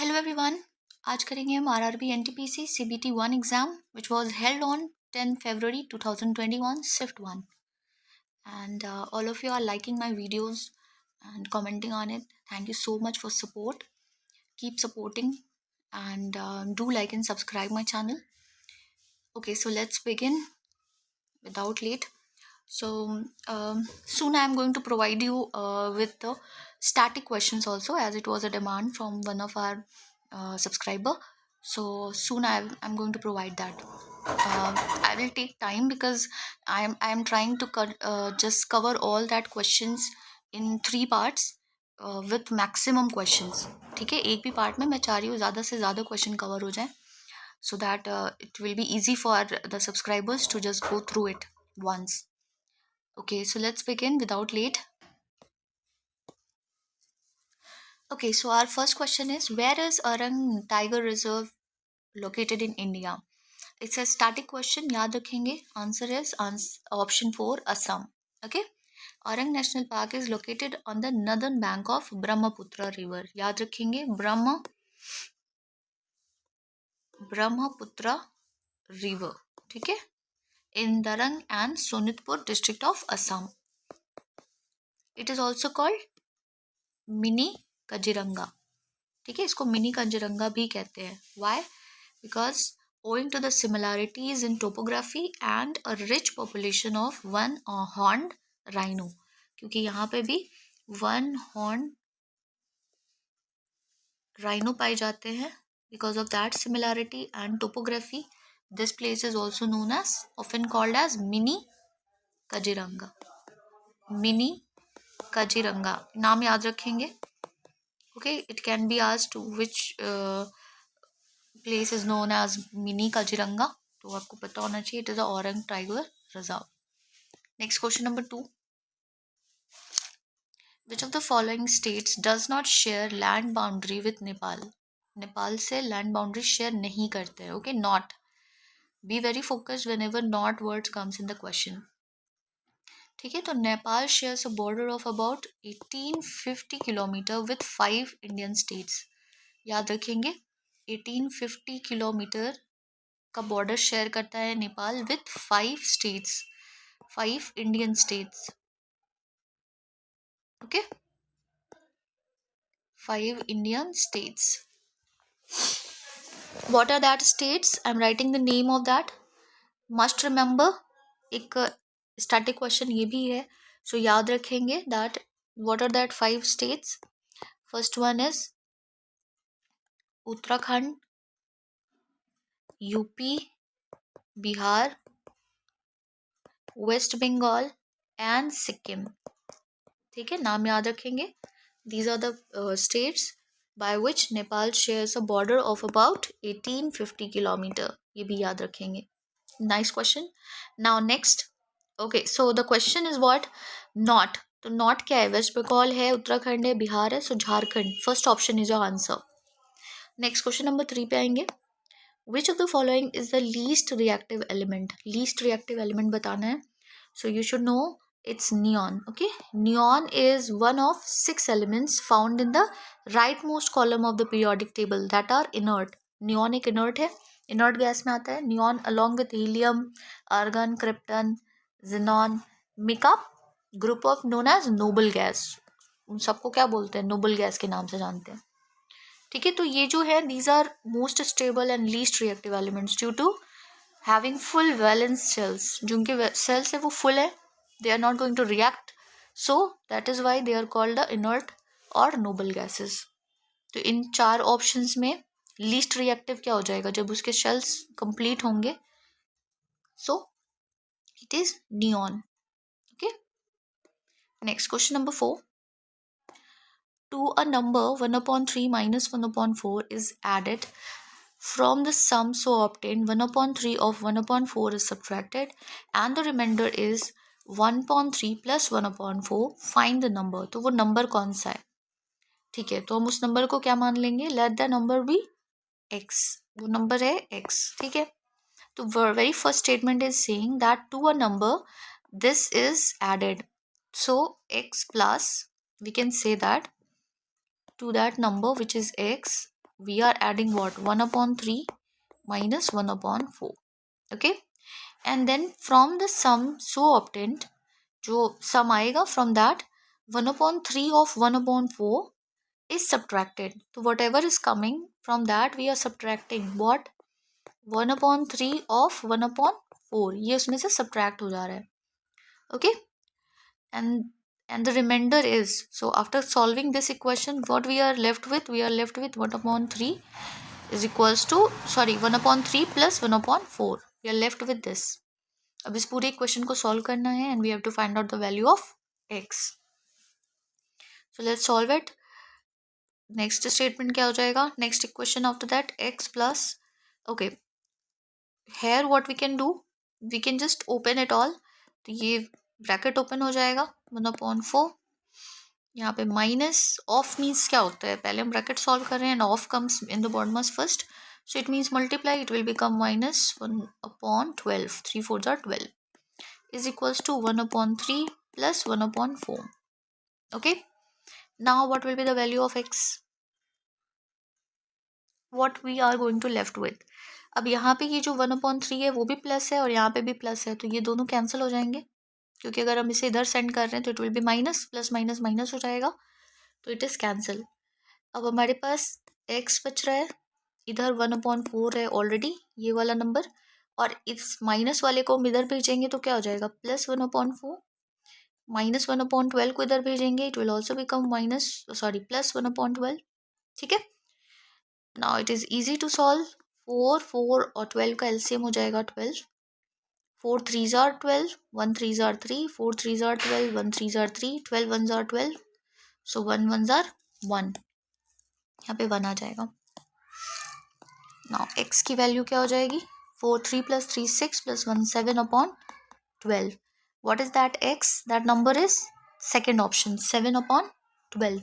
Hello everyone. आज करेंगे हम RRB NTPC CBT 1 exam which was held on 10 February 2021 shift 1 and all of you are liking my videos and commenting on it. Thank you so much for support. Keep supporting and do like and subscribe my channel. Okay, so let's begin without late. So soon I am going to provide you with the static questions also, as it was a demand from one of our subscriber. So soon I'm going to provide that. I will take time because I am trying to just cover all that questions in 3 parts with maximum questions. ठीक है, एक भी part में मैं चाह रही हूँ ज़्यादा से ज़्यादा क्वेश्चन कवर हो जाए, so that it will be easy for the subscribers to just go through it once. Okay, so let's begin without late. Okay, so our first question is, where is Arang Tiger Reserve located in India? It's a static question. याद रखेंगे. Answer is option 4, Assam. Okay. Arang National Park is located on the northern bank of Brahmaputra River. याद रखेंगे. Brahmaputra River. ठीक है. In Darang and Sonitpur district of Assam. It is also called Mini Kaziranga. ठीक है, इसको mini कंजरंगा भी कहते हैं. Why? Because owing to the similarities in topography and a rich population of one horned rhino. क्योंकि यहाँ पे भी one horned rhino पाए जाते हैं. Because of that similarity and topography, this place is also known as, often called as Mini Kaziranga. Mini Kaziranga नाम याद रखेंगे. Okay, it can be asked which place is known as Mini Kaziranga. तो आपको पता होना चाहिए. It is a Orang Tiger Reserve. Next question number 2. Which of the following states does not share land boundary with Nepal? Nepal से land boundary share नहीं करते हैं. Okay, not. Be very focused whenever not words comes in the question. ठीक है, तो Nepal shares a border of about 1850 kilometre with 5 Indian states. याद रखेंगे, 1850 kilometre का बॉर्डर शेयर करता है Nepal with 5 states, 5 Indian states. Okay, 5 Indian states. What are that states? I am writing the name of that. Must remember, एक static question ये भी है, so याद रखेंगे that what are that 5 states. First one is Uttarakhand, UP, Bihar, West Bengal and Sikkim. ठीक है, नाम याद रखेंगे. These are the states by which Nepal shares a border of about 1850 kilometer. ये भी याद रखेंगे. Nice question. Now next. Okay, so the question is what? Not. तो not क्या है? वेस्ट बंगाल है, उत्तराखंड है, बिहार है, so Jharkhand. First option is your answer. Next question number 3 पे आएंगे. Which of the following is the least reactive element? Least reactive element बताना है. So you should know it's neon. Okay, neon is one of 6 elements found in the rightmost column of the periodic table that are inert. Neon एक inert है, inert gas में आता है. Neon along with helium, argon, krypton, xenon make up group of known as noble gas. उन सबको क्या बोलते हैं? noble gas के नाम से जानते हैं. ठीक है, तो ये जो है, these are most stable and least reactive elements due to having full valence cells. जो उनके cells है वो full है, they are not going to react, so that is why they are called the inert or noble gases. तो इन 4 options में least reactive क्या हो जाएगा जब उसके shells complete होंगे? So it is neon. Okay, next question number 4. To a number 1/3 minus 1/4 is added from the sum so obtained. 1/3 of 1/4 is subtracted and the remainder is 1/3 plus 1/4. Find the number. तो वो number कौन सा है? ठीक है, तो हम उस नंबर को क्या मान लेंगे? Let the number be x. वो नंबर है x. ठीक है, तो very first statement is saying that to a number this is added, so x plus, we can say that to that number which is x, we are adding what? 1/3 minus 1/4. Okay, and then from the sum so obtained, जो sum आएगा from that 1/3 of 1/4 is subtracted. So whatever is coming from that we are subtracting what? 1/3 of 1/4, ये उसमें से subtract हो जा रहा है. Okay, and the remainder is, so after solving this equation what we are left with? We are left with 1/3 is equals to 1/3 plus 1/4. We are left with this. अब इस पूरे इक्वेशन को सॉल्व करना है and we have to find out the value of x. So let's solve it. Next statement क्या हो जाएगा? Next equation after that x plus, okay, here what we can do, we can just open it all. तो ये bracket open हो जाएगा 1/4. यहाँ पे minus of means क्या होता है? पहले हम ब्रैकेट सॉल्व कर रहे हैं and of comes in the BODMAS first, so it means multiply, it will become -1/12. 3 4 12 is equals to 1/3 plus 1/4. Okay, now what will be the value of x? What we are going to left with? अब यहाँ पे ये जो 1/3 है वो भी plus है और यहाँ पे भी प्लस है, तो ये दोनों कैंसिल हो जाएंगे, क्योंकि अगर हम इसे इधर सेंड कर रहे हैं तो it will B minus, plus minus minus हो जाएगा, तो इट इज़ कैंसिल. अब हमारे पास x बच रहा है, इधर 1/4 है ऑलरेडी ये वाला नंबर, और इस माइनस वाले को हम इधर भेजेंगे तो क्या हो जाएगा? प्लस 1/4. माइनस 1/12 को इधर भेजेंगे, it will also become plus 1/12. ठीक है, now it is easy to solve. 4 और 12 का एलसीएम हो जाएगा 12. 4 3s are 12, 1 3s are 3, 4 3s are 12, 1 3s are 3, 12 1s are 12, so 1 1s are 1. यहाँ पे 1 आ जाएगा. नाउ x की वैल्यू क्या हो जाएगी? 4 3 plus 3 6 plus 1 7/12. What is that x? That number is second option, 7/12.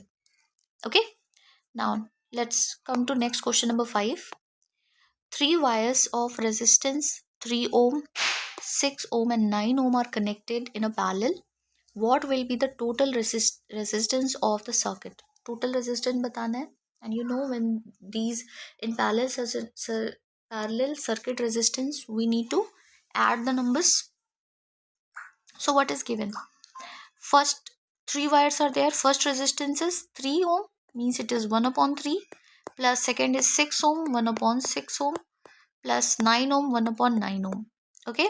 Okay, now let's come to next question number 5. 3 wires of resistance 3 ohm, 6 ohm and 9 ohm are connected in a parallel. What will be the total resistance of the circuit? Total resistance बताना है, and you know when these in parallel circuit resistance we need to add the numbers. So what is given? First 3 wires are there. First resistance is 3 ohm, means it is 1/3, plus second is 6 ohm, 1/6 ohm, plus 9 ohm, 1/9 ohm. Okay,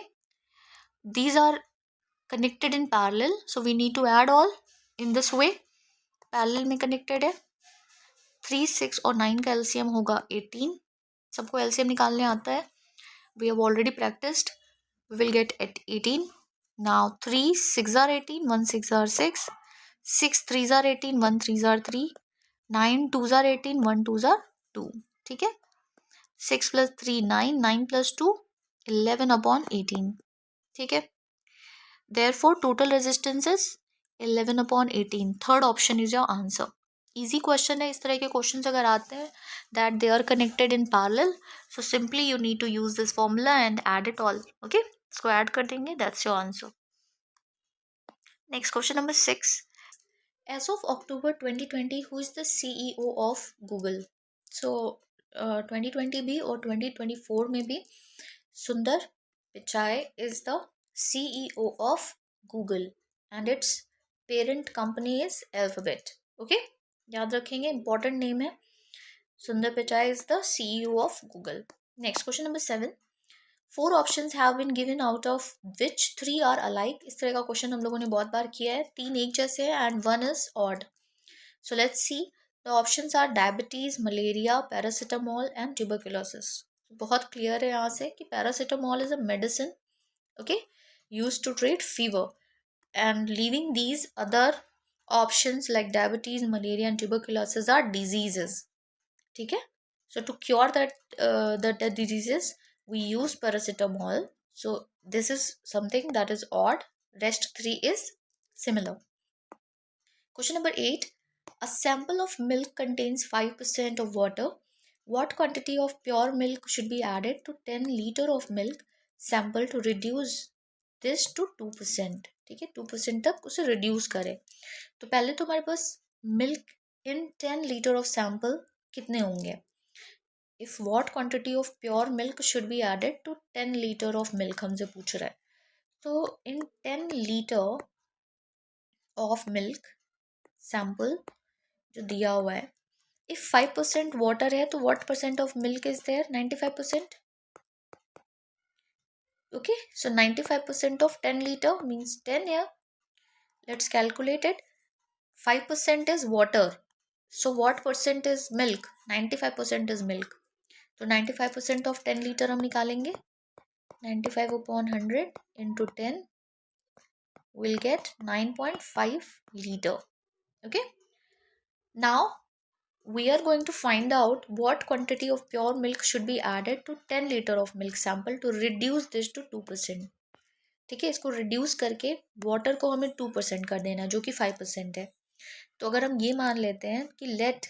these are connected in parallel, so we need to add all in this way. Parallel में connected है. 3 6 और 9 का LCM होगा 18. सबको LCM निकालने आता है, we have already practised. We will get at 18. Now 3 6 are 18, 1 6 are 6, 6 3s are 18, 1 3s are 3, 9 2s are 18, 1 2s are 2. ठीक है, 6 plus 3 9, 9 plus 2 11/18. ठीक है, therefore total resistance is 11/18. Third option is your answer. Easy question है. इस तरह के question अगर आते हैं that they are connected in parallel, so simply you need to use this formula and add it all. Okay, इसको add कर देंगे, that's your answer. Next question number 6. As of October 2020 who is the CEO of Google? So 2020 भी और 2024 में भी सुंदर Pichai is the CEO of Google and its parent company is Alphabet. Okay, याद रखेंगे, important name है. Sundar Pichai is the CEO of Google. Next question number 7. 4 options have been given out of which 3 are alike. इस तरह का question हम लोगों ने बहुत बार किया है. 3 एक जैसे हैं and 1 is odd. So let's see. The options are diabetes, malaria, paracetamol and tuberculosis. बहुत क्लियर है यहाँ से कि paracetamol is a medicine, okay, used to treat fever, and leaving these other options like diabetes, malaria and tuberculosis are diseases. ठीक है, so to cure the diseases we use paracetamol. So this is something that is odd. Rest 3 is similar. Question number 8. A sample of milk contains 5% of water. What quantity of pure milk should be added to 10 liter of milk sample to reduce this to 2%? ठीक है, 2% तक उसे reduce करें. तो पहले तो हमारे पास milk in 10 litre of sample कितने होंगे? if what quantity of pure milk should be added to 10 liter of milk, हमसे पूछ रहा है. So in 10 liter of milk sample जो दिया हुआ है, if 5% water है तो what percent of milk is there? 95%. Okay, so 95% of 10 liter means 10 here. Let's calculate it. 5% is water. So what percent is milk? 95% is milk. तो 95% of 10 liter हम निकालेंगे. 95 upon 100 into 10 will get 9.5 liter. Okay. Now we are going to find out what quantity of pure milk should be added to 10 liter of milk sample to reduce this to 2%. ठीक है, इसको reduce करके water को हमें 2% कर देना जो कि 5% है. तो अगर हम ये मान लेते हैं कि let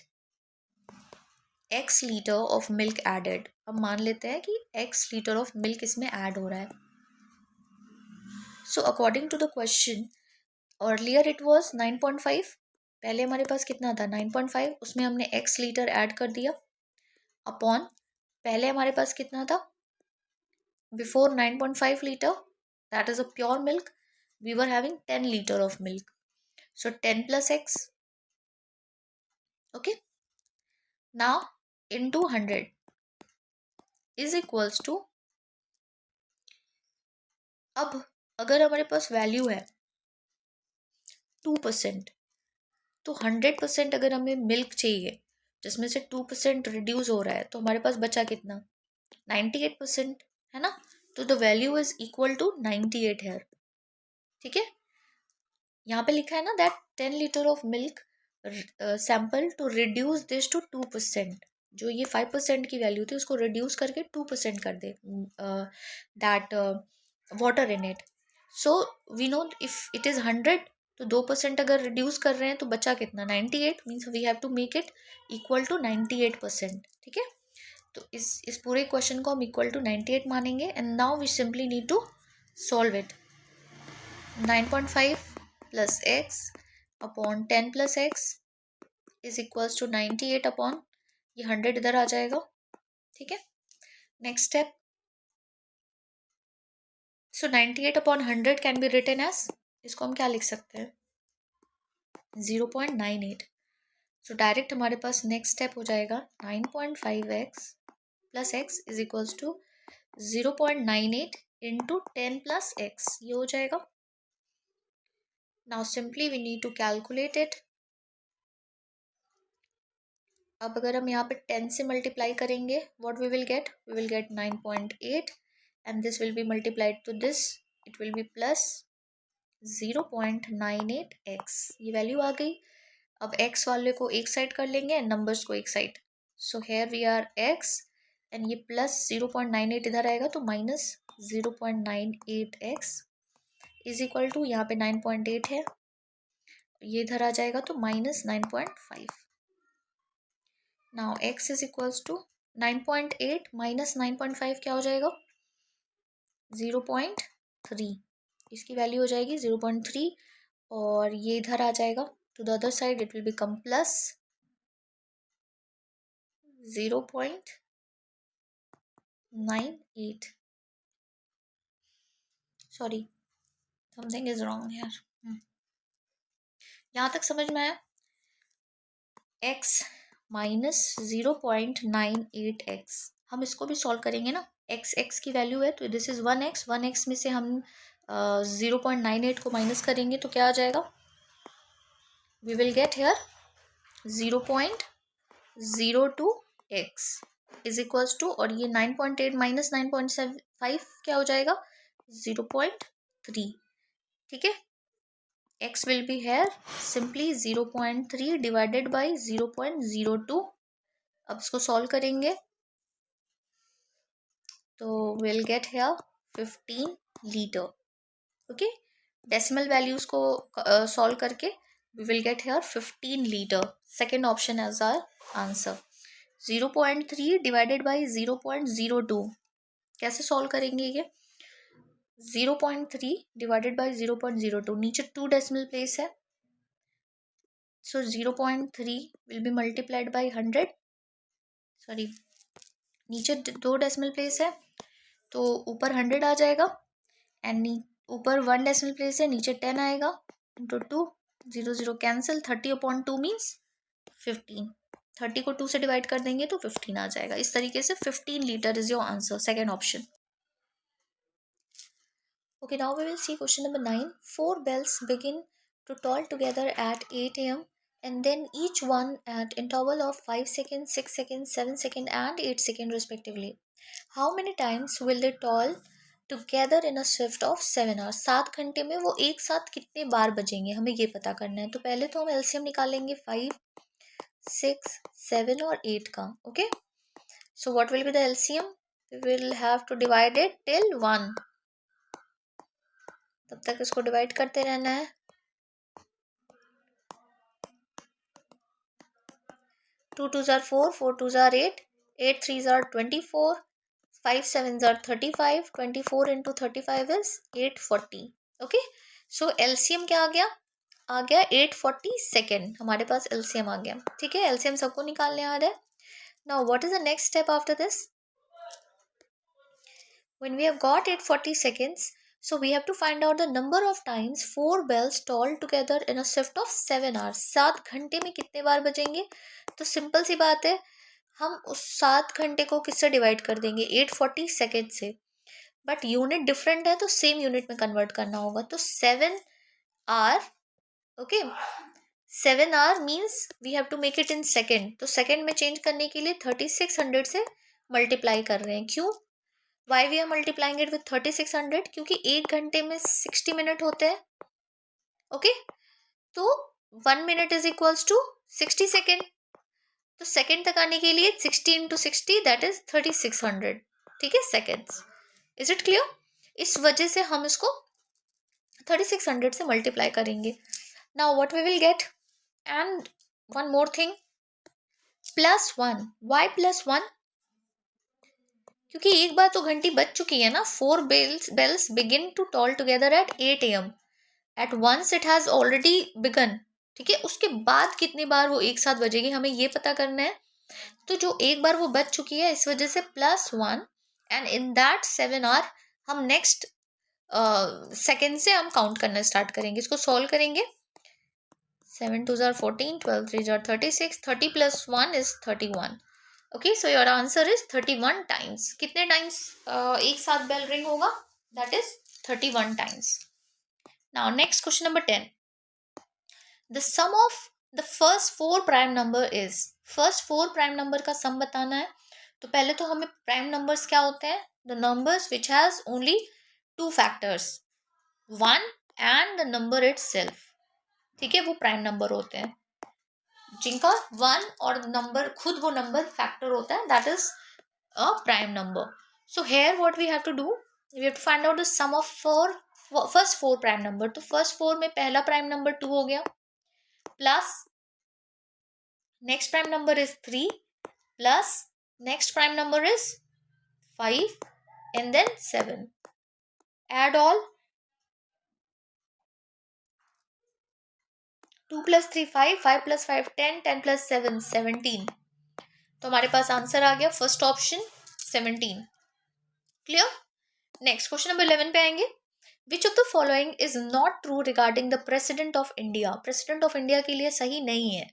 x litre of milk added, हम मान लेते हैं कि x लीटर ऑफ मिल्क इसमें ऐड हो रहा है. So according to the question earlier it was 9.5. पहले हमारे पास कितना था? 9.5. उसमें हमने x लीटर ऐड कर दिया अपॉन पहले हमारे पास कितना था? Before 9.5 liter, that is a pure milk, we were having 10 liter of milk. So 10 plus x. Okay. Now into 100 is equals to, अब अगर हमारे पास वैल्यू है 2%, तो 100% अगर हमें मिल्क चाहिए जिसमें से 2% रिड्यूस हो रहा है, तो हमारे पास बचा कितना? 98%, है ना. तो the value is equal to 98 है. ठीक है, यहाँ पे लिखा है ना that 10 litre of milk sample to reduce this to 2%. जो ये 5% की वैल्यू थी उसको रिड्यूस करके 2% कर दे that water in it. So we know if it is 100, तो 2% अगर रिड्यूस कर रहे हैं तो बचा कितना? 98. Means we have to make it equal to 98%. ठीक है, तो इस पूरे क्वेश्चन को हम इक्वल टू 98 मानेंगे. And now we simply need to solve it. 9.5 plus x upon 10 plus x is equals to 98 upon ये 100 इधर आ जाएगा. ठीक है, next step. So 98 upon 100 can be written as, इसको हम क्या लिख सकते हैं? 0.98. सो डायरेक्ट हमारे पास नेक्स्ट स्टेप हो जाएगा 9.5x plus x is equals to 0.98 into 10 plus x. ये हो जाएगा. Now simply we need to calculate it. अब अगर हम यहाँ पे 10 से मल्टीप्लाई करेंगे, what we will get? We will get 9.8 and this will be multiplied to this. It will be plus 0.98x. ये वैल्यू आ गई. अब x वाले को एक साइड कर लेंगे एंड नंबर्स को एक side. So here we are x and ये प्लस 0.98 इधर आएगा तो minus 0.98x is equal to, यहाँ पे 9.8 है, ये इधर आ जाएगा तो minus 9.5. Now x is equals to 9.8 minus 9.5 क्या हो जाएगा? 0.3. इसकी वैल्यू हो जाएगी 0.3 और ये इधर आ जाएगा to the other side. It will become plus 0.98. Sorry, something is wrong here. यहाँ तक समझ में आया? x minus 0.98x. हम इसको भी सॉल्व करेंगे ना. x की वैल्यू है तो दिस इज 1x में से हम 0.98 को माइनस करेंगे तो क्या आ जाएगा? We will get here 0.02x is equals to, और ये 9.8 माइनस 9.5 क्या हो जाएगा? 0.3. ठीक है, x will be here simply 0.3 divided by 0.02. अब इसको सॉल्व करेंगे तो we'll get here 15 liter. Okay, decimal values को सॉल्व करके we will get here 15 liter. Second option as our answer. 0.3 divided by 0.02 कैसे सॉल्व करेंगे? ये 0.3 डिवाइडेड बाई 0.02, नीचे 2 डेसिमल प्लेस है. So 0.3 will be multiplied by 100. Sorry, नीचे 2 decimal place है तो ऊपर 100 आ जाएगा, एंड ऊपर 1 डेसिमल प्लेस है, नीचे 10 आएगा, इंटू 2, 0 0 कैंसिल, 30/2 मीन्स 15। 30 को 2 से डिवाइड कर देंगे तो 15 आ जाएगा। इस तरीके से 15 litre is your answer, second option. Okay, now we will see question number 9. Four bells begin to toll together at 8 a.m. and then each one at interval of 5 seconds, 6 seconds, 7 seconds and 8 seconds respectively. How many times will they toll together in a shift of 7 hours? 7 घंटे में वो एक साथ कितने बार बजेंगे, हमें ये पता करना है। तो पहले तो हम एलसीएम निकालेंगे 5, 6, 7 और 8 का। Okay, so what will be the LCM? We will have to divide it till 1. तब तक इसको डिवाइड करते रहना है। 2 2s are 4, 4 2s are 8, 8 3s are 24, 5 7s are 35, 24 into 35 is 840. Okay, so LCM क्या आ गया 840 सेकेंड, हमारे पास एलसीएम आ गया। ठीक है, एलसीएम सबको निकालने आ रहा है। Now what is the next step after this? When we have got 840 seconds, so we have to find out the number of times 4 bells toll together in a shift of 7 hours. 7 घंटे में कितने बार बजेंगे? तो simple सी बात है, हम उस 7 घंटे को किससे डिवाइड कर देंगे? 840 सेकेंड से। बट यूनिट डिफरेंट है तो सेम यूनिट में कन्वर्ट करना होगा। तो 7 hour, okay, 7 hour means we have to make it in second. तो सेकेंड में चेंज करने के लिए 3600 से मल्टीप्लाई कर रहे हैं। क्यों? Why we are multiplying it with 3600? क्योंकि एक घंटे में 60 मिनट होते हैं। ओके, तो 1 minute is equals to 60 second. तो सेकेंड तक आने के लिए 60 इंटू 60 दैट इज 3600। ठीक है, सेकेंड्स। Is it clear? इस वजह से हम इसको 3600 से मल्टीप्लाई करेंगे। Now what we will get? And one more thing, +1। Why +1? क्योंकि एक बार तो घंटी बज चुकी है ना। 4 bells begin to toll together at 8 a.m. At once it has already begun. ठीक है, उसके बाद कितनी बार वो एक साथ बजेगी हमें ये पता करना है। तो जो एक बार वो बज चुकी है इस वजह से +1, एंड इन दैट 7 आवर हम नेक्स्ट सेकेंड से हम काउंट करना स्टार्ट करेंगे। इसको सॉल्व करेंगे। 7 2s are 14, 12 3s are 36, 30 + 1 is 31. Okay, so your answer is 31 times. कितने टाइम्स एक साथ बेल रिंग होगा? That is 31 times. Now next question number 10. The sum of the first 4 prime number is. First 4 prime number का sum बताना है। तो पहले तो हमें प्राइम नंबर्स क्या होते हैं? The numbers which has only 2 factors, 1 and the number itself. ठीक है, वो प्राइम नंबर होते हैं जिनका 1 और नंबर खुद वो नंबर फैक्टर होता है, that is a prime number. So here what we have to do, we have to find out the sum of first 4 prime number. तो फर्स्ट 4 में पहला प्राइम नंबर 2 हो गया, plus next prime number is 3, plus next prime number is 5 and then 7। Add all, 2 + 3 5, 5 + 5 10, 10 + 7 17। तो हमारे पास answer आ गया first option 17। Clear? Next question number 11 पे आएंगे। विच of the following is not true regarding the president of India? President of India के लिए सही नहीं है।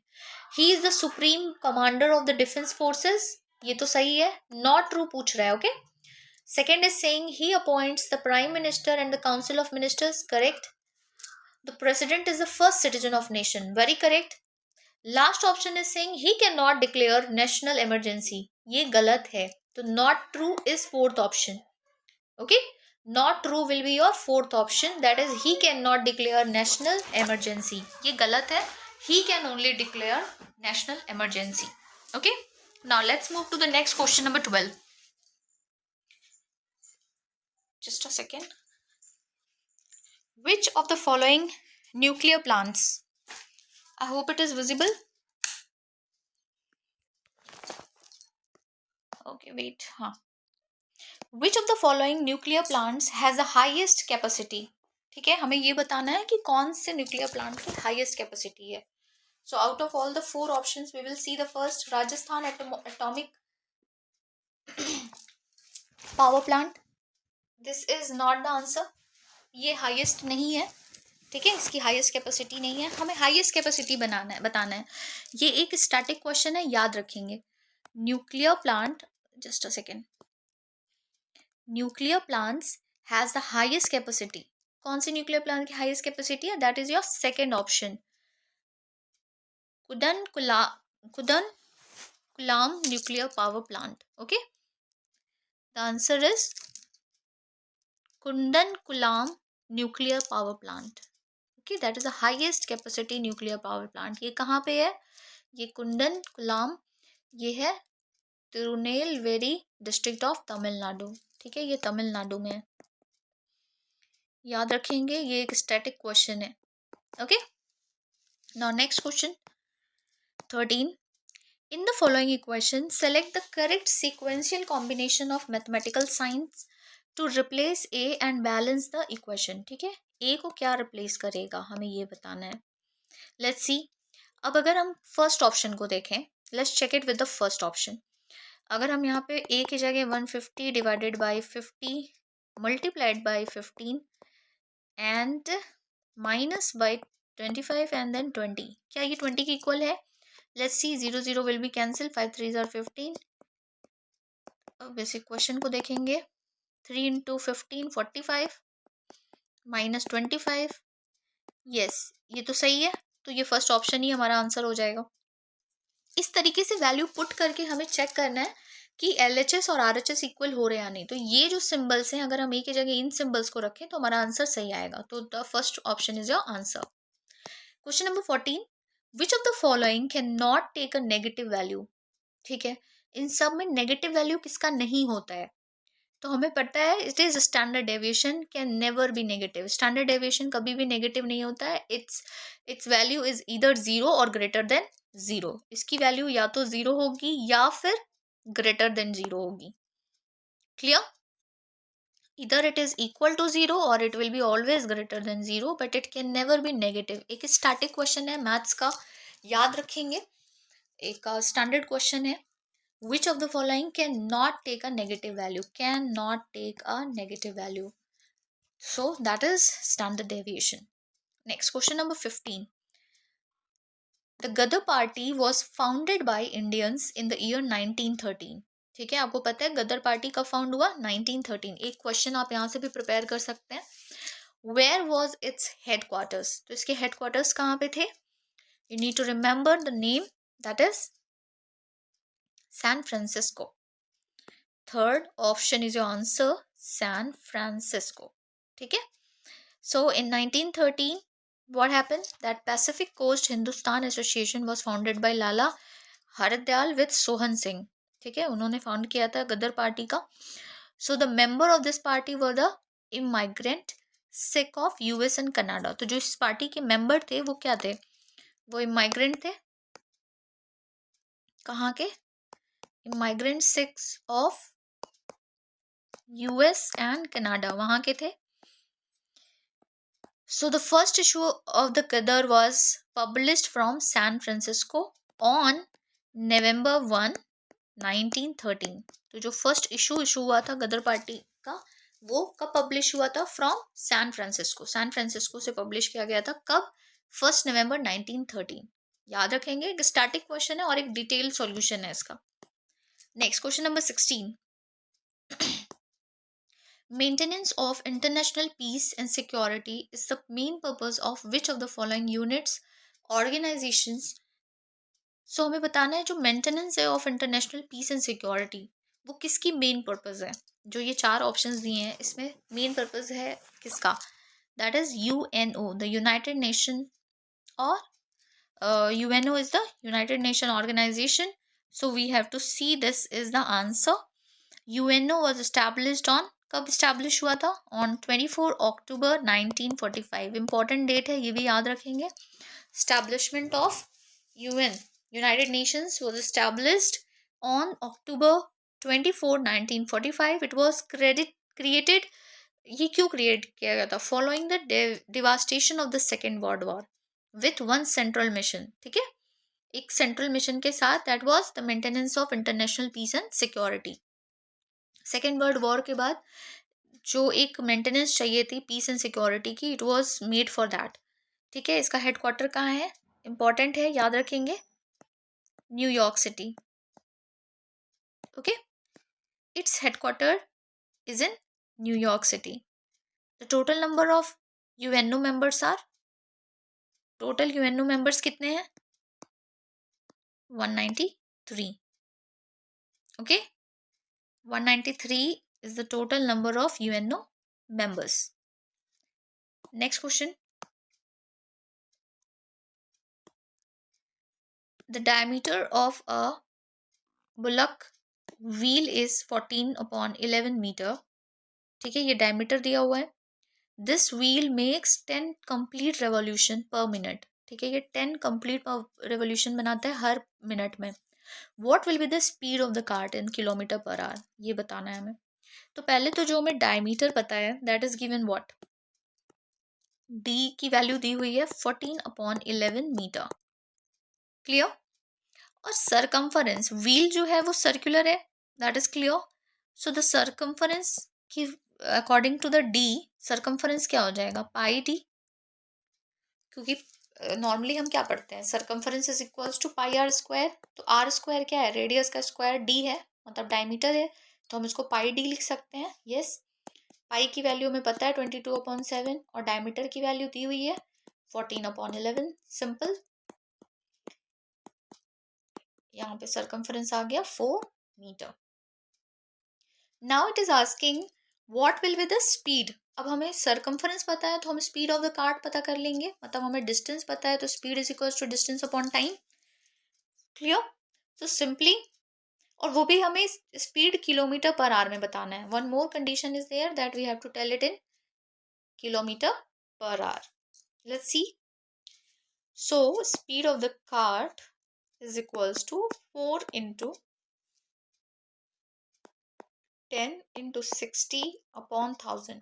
He is the supreme commander of the defence forces, ये तो सही है। नॉट ट्रू पूछ रहा है। Okay, second is saying he appoints the prime minister and the council of ministers, correct. The president is the first citizen of nation, very correct. Last option is saying he can not declare national emergency, ये गलत है। तो not true is fourth option. Okay, not true will be your fourth option, that is he cannot declare national emergency, ये गलत है। he can only declare national emergency. Okay, now let's move to the next question number 12. Just a second. Which of the following nuclear plants, I hope it is visible. Okay, wait, Which of the following nuclear plants has the highest capacity? ठीक है, हमें ये बताना है कि कौन से nuclear plant की हाईएस्ट कैपेसिटी है। So out of all the 4 options we will see the first, Rajasthan atomic power plant, this is not the answer, ये हाईएस्ट नहीं है, ठीक है, इसकी हाईएस्ट कैपेसिटी नहीं है, हमें हाईएस्ट कैपेसिटी बताना है। ये एक स्टैटिक क्वेश्चन है, याद रखेंगे। Nuclear plant, just a second, nuclear plants has the highest capacity. कौन सी न्यूक्लियर प्लांट की हाईएस्ट कैपेसिटी है? That is your second option, Kudankulam nuclear power plant. Okay, the answer is Kudankulam nuclear power plant. Okay, that is the highest capacity nuclear power plant. ये कहाँ पे है? ये कुंदन कुलाम, ये है तिरुनेलवेली डिस्ट्रिक्ट ऑफ तमिलनाडु, ठीक है, ये तमिलनाडु में है, याद रखेंगे, ये एक स्टैटिक क्वेश्चन है। Okay, now next question 13, in the following equation select the correct sequential combination of mathematical signs to replace a and balance the equation। ठीक है, a को क्या रिप्लेस करेगा हमें ये बताना है। लेट्स सी, अब अगर हम फर्स्ट ऑप्शन को देखें, let's check it with the first option. अगर हम यहाँ पे a की जगह 150 divided by 50 multiplied by 15 and minus by 25 and then 20, क्या ये 20 के इक्वल है? Let's see, 0 0 will be cancel, 5 3 are 15। अब बेसिक क्वेश्चन को देखेंगे, 3 इंटू 15 45 माइनस 25, यस ये तो सही है, तो ये फर्स्ट ऑप्शन ही हमारा आंसर हो जाएगा। इस तरीके से वैल्यू पुट करके हमें चेक करना है कि LHS और RHS इक्वल हो रहे हैं या नहीं। तो ये जो सिंबल्स हैं, अगर हम एक की जगह इन सिंबल्स को रखें तो हमारा आंसर सही आएगा। तो the first option is your answer. Question number 14, which of the following can not take a negative value. ठीक है, इन सब में नेगेटिव वैल्यू किसका नहीं होता है? तो हमें पता है it is standard deviation can never be negative. Standard deviation कभी भी नेगेटिव नहीं होता है। इट्स वैल्यू इज ईदर 0 और ग्रेटर देन 0। इसकी वैल्यू या तो 0 होगी या फिर ग्रेटर देन 0 होगी। Clear? either it is equal to 0 or it will be always greater than 0, but it can never be negative। एक स्टैटिक क्वेश्चन है मैथ्स का, याद रखेंगे, एक स्टैंडर्ड क्वेश्चन है। which of the following cannot take a negative value, cannot take a negative value, so that is standard deviation। next question number 15, the Gadar party was founded by Indians in the year 1913। ठीक है, आपको पता है गदर party कब found हुआ? 1913। एक question आप यहाँ से भी प्रिपेयर कर सकते हैं, वेयर वॉज इट्स हेडक्वार्टर्स। तो इसके हेडक्वार्टर्स कहाँ पे थे? You need to remember the name, that is San Francisco. Third option is your answer, San Francisco. ठीक है, so in 1913 what happened, that Pacific Coast Hindustan Association was founded by Lala Hardayal with Sohan Singh. ठीक है, उन्होंने found किया था Ghadar party का। So the member of this party were the immigrant Sikh of US and Canada. तो जो इस पार्टी के मेंबर थे वो क्या थे? वो इमाइग्रेंट थे, कहाँ के? Immigrant Sikhs of US and Canada, वहां के थे। So the first issue of the Qadar was published from San Francisco on November 1, 1913। तो जो फर्स्ट इशू हुआ था गदर पार्टी का, वो कब पब्लिश हुआ था? From San Francisco. San Francisco से पब्लिश किया गया था कब? 1 नवंबर 1913। याद रखेंगे, एक स्टैटिक क्वेश्चन है और एक डिटेल सॉल्यूशन है इसका। Next question number 16, Maintenance of international peace and security is the main purpose of which of the following units, organizations। सो हमें बताना है जो मेंटेनेंस है of international peace and security, वो किसकी मेन पर्पस है? जो ये चार ऑप्शंस दिए हैं इसमें मेन पर्पस है किसका? That is UNO, the United nation, और UNO is the United Nation Organization, so we have to see this is the answer। UNO was established on, कब स्टैब्लिश हुआ था? On 24 October 1945। इंपॉर्टेंट डेट है, ये भी याद रखेंगे। Establishment of UN, United Nations, was established on October 24 1945। it was created, ये क्यों क्रिएट किया गया था? Following the devastation of the second world war with one central mission. ठीक है, एक सेंट्रल मिशन के साथ, that was the maintenance of international peace and security. Second world war के बाद जो एक मेंटेनेंस चाहिए थी पीस एंड सिक्योरिटी की, it was made for that. ठीक है, इसका हेडक्वार्टर कहाँ है, इंपॉर्टेंट है, याद रखेंगे, New York city. Okay, its headquarter is in New York City. The total number of UNO members are, total UNO members कितने हैं, 193. Okay, 193 is the total number of UNO members. Next question. The diameter of a bullock wheel is 14/11 meter. ठीक है, ये diameter दिया हुआ है. This wheel makes 10 complete revolution per minute. ठीक है, ये 10 complete revolution बनाता है हर मिनट में. What will be the speed of the cart in kilometer per hour? ये बताना है हमें. तो पहले तो जो हमें डायमीटर पता है, that is given what, D की वैल्यू दी हुई है 14/11 मीटर. क्लियर. और सरकमफरेंस, व्हील जो है वो सर्कुलर है, that is clear. So the circumference की according to the D, circumference क्या हो जाएगा, पाई डी. क्योंकि नॉर्मली हम क्या पढ़ते हैं, circumference is equals to pi are square. तो आर स्क्वायर क्या है, रेडियस का स्क्वायर, डी है मतलब डायमीटर है, तो हम इसको पाई डी लिख सकते हैं. यस, पाई की वैल्यू हमें पता है 22/7 और डायमीटर की वैल्यू दी हुई है 14/11. सिंपल. यहाँ पे सरकमफरेंस आ गया 4 metre. Now it is asking what will be the speed. अब हमें सरकमफरेंस पता है तो हम स्पीड ऑफ द कार्ट पता कर लेंगे, मतलब हमें डिस्टेंस पता है तो speed is equal to distance upon time. Clear. So simply, और वो भी हमें स्पीड किलोमीटर पर आवर में बताना है. One more condition is there that we have to tell it in kilometre per hour. Let's see. So speed of the cart is equals to 4 into 10 into 60 upon 1000.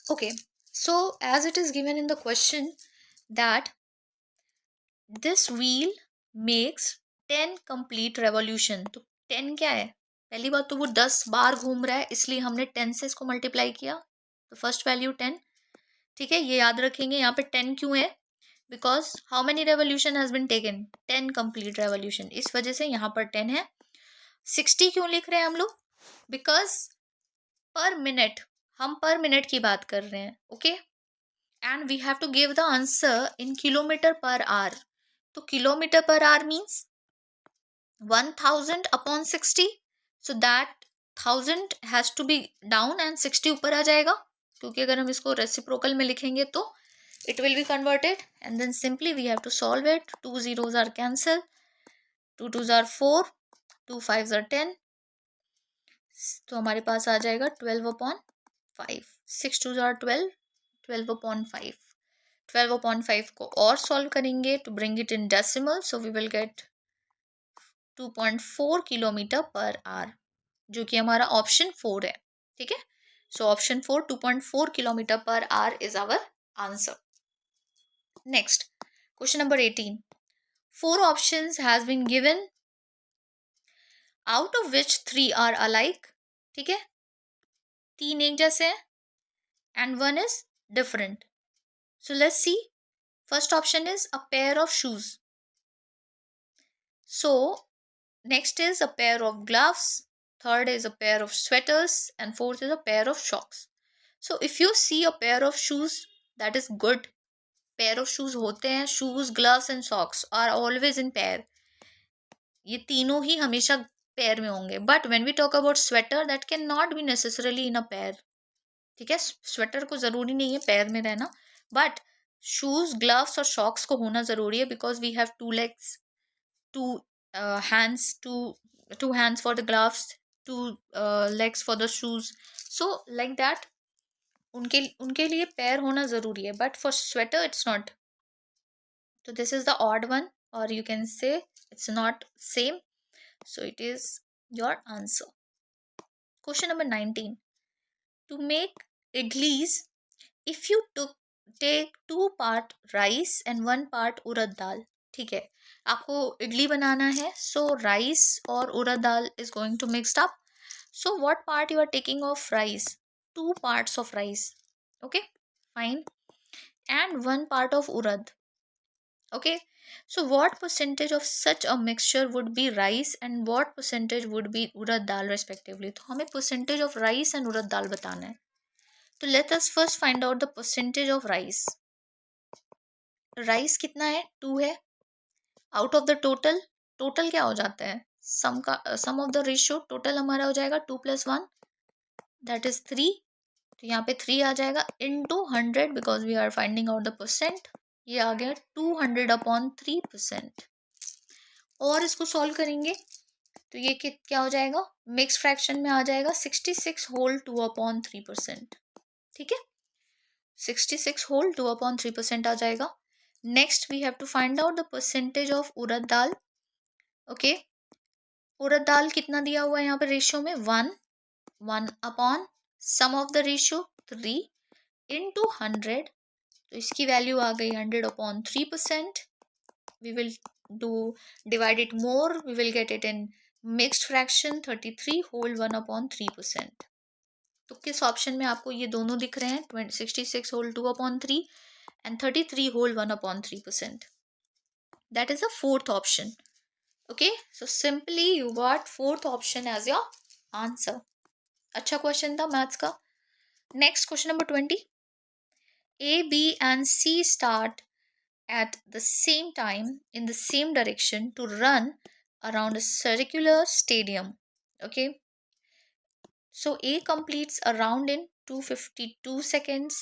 Okay, so as it is given in the question that this wheel makes 10 complete revolution. तो 10 क्या है, पहली बात तो वो 10 बार घूम रहा है, इसलिए हमने 10 से इसको मल्टीप्लाई किया, तो फर्स्ट वैल्यू 10. ठीक है, ये याद रखेंगे. यहाँ पे 10 क्यों है, because how many revolution has been taken, 10 complete revolution, इस वजह से यहाँ पर 10 है. 60 क्यों लिख रहे हैं हम लोग, बिकॉज पर मिनट, हम पर मिनट की बात कर रहे हैं. Okay, and we have to give the answer in kilometre per hour. तो kilometre per hour means 1000/60. So that 1000 has to be down and 60 ऊपर आ जाएगा, क्योंकि अगर हम इसको रेसिप्रोकल में लिखेंगे तो it will be converted, and then simply we have to solve it. 2 zeros are cancelled, 2 twos are 4, 2 fives are 10. तो हमारे पास आ जाएगा 12/5. 6 twos are 12, 12/5. 12/5 को और सॉल्व करेंगे to bring it in decimal, so we will get 2.4 kilometre per hour, जो कि हमारा option 4 है. ठीक है, so option 4 2.4 kilometre per hour is our answer. Next, question number 18. 4 options has been given, out of which 3 are alike. ठीक है, 3 एक जैसे हैं and 1 is different. So let's see. First option is a pair of shoes. So next is a pair of gloves. Third is a pair of sweaters and fourth is a pair of socks. So if you see a pair of shoes, that is good. Pair of shoes होते हैं, shoes, gloves and socks are always in pair. ये तीनों ही हमेशा pair में होंगे. But when we talk about sweater, that can not be necessarily in a pair. ठीक है, sweater को जरूरी नहीं है पेयर में रहना, बट शूज, ग्लव्स और सॉक्स को होना जरूरी है, because we have 2 legs, 2 hands, 2 hands for the gloves, 2 legs for the shoes. So like that, उनके उनके लिए पेयर होना जरूरी है, but for sweater it's not. तो this is the odd one, और you can say it's not same. So it is your answer. Question number 19. To make idlis, if you take 2 part rice and 1 part urad dal. ठीक है, आपको इडली बनाना है, so rice और urad dal is going to mixed up. So what part you are taking of rice? Two parts of rice. Okay, fine. And one part of urad. Okay. So what percentage of such a mixture would be rice and what percentage would be urad dal respectively? तो हमें percentage of rice and urad dal बताना है. तो let us first find out the percentage of rice. Rice कितना है? 2 है. Out of the total, total क्या हो जाता है? Sum का sum of the ratio total हमारा हो जाएगा 2 plus 1, that is 3. तो यहाँ पे 3 आ जाएगा into 100 because we are finding out the percent. ये आ गया 200 अपॉन 3%. और इसको सॉल्व करेंगे तो ये क्या हो जाएगा? मिक्स फ्रैक्शन में आ जाएगा 66 होल 2 अपॉन 3%. ठीक है, 66 होल 2 अपॉन 3% आ जाएगा. Next we have to find out the percentage of urad dal. Okay, urad dal कितना दिया हुआ है यहाँ पे रेशियो में? 1 upon sum of the ratio 3 into 100. तो इसकी वैल्यू आ गई 100 upon 3%. We will do divide it more, we will get it in mixed fraction 33 whole 1 upon 3%. तो किस ऑप्शन में आपको ये दोनों दिख रहे हैं? 66 whole 2 upon 3 and 33 whole 1 upon 3%. That is the fourth option. Okay, so simply you got fourth option as your answer. अच्छा क्वेश्चन था मैथ्स का. Next question number 20. A, B and C start at the same time in the same direction to run around a circular stadium. Okay, so A completes a round in 252 seconds,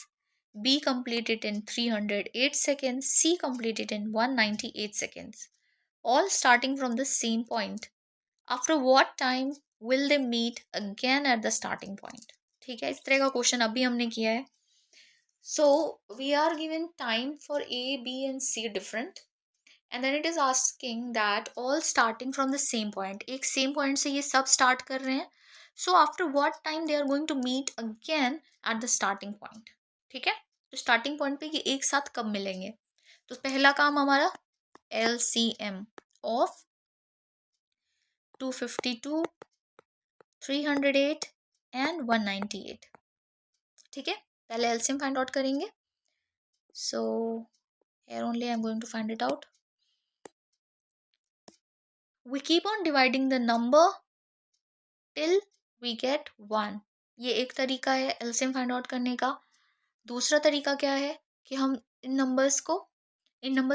B complete it in 308 seconds, C complete it in 198 seconds, all starting from the same point. After what time will they meet again at the starting point? ठीक है, इस तरह का question अभी हमने किया है. So we are given time for A, B and C different, and then it is asking that all starting from the same point. एक same point से ये सब start कर रहे हैं. So after what time they are going to meet again at the starting point. ठीक है, तो starting point पे ये एक साथ कब मिलेंगे? तो पहला काम हमारा LCM of 252, 308 and 198. ठीक है, पहले LCM find out करेंगे. So here only I am going to find it out. We keep on dividing the number till we get 1. ये एक तरीका है LCM फाइंड आउट करने का. दूसरा तरीका क्या है कि हम इन नंबर्स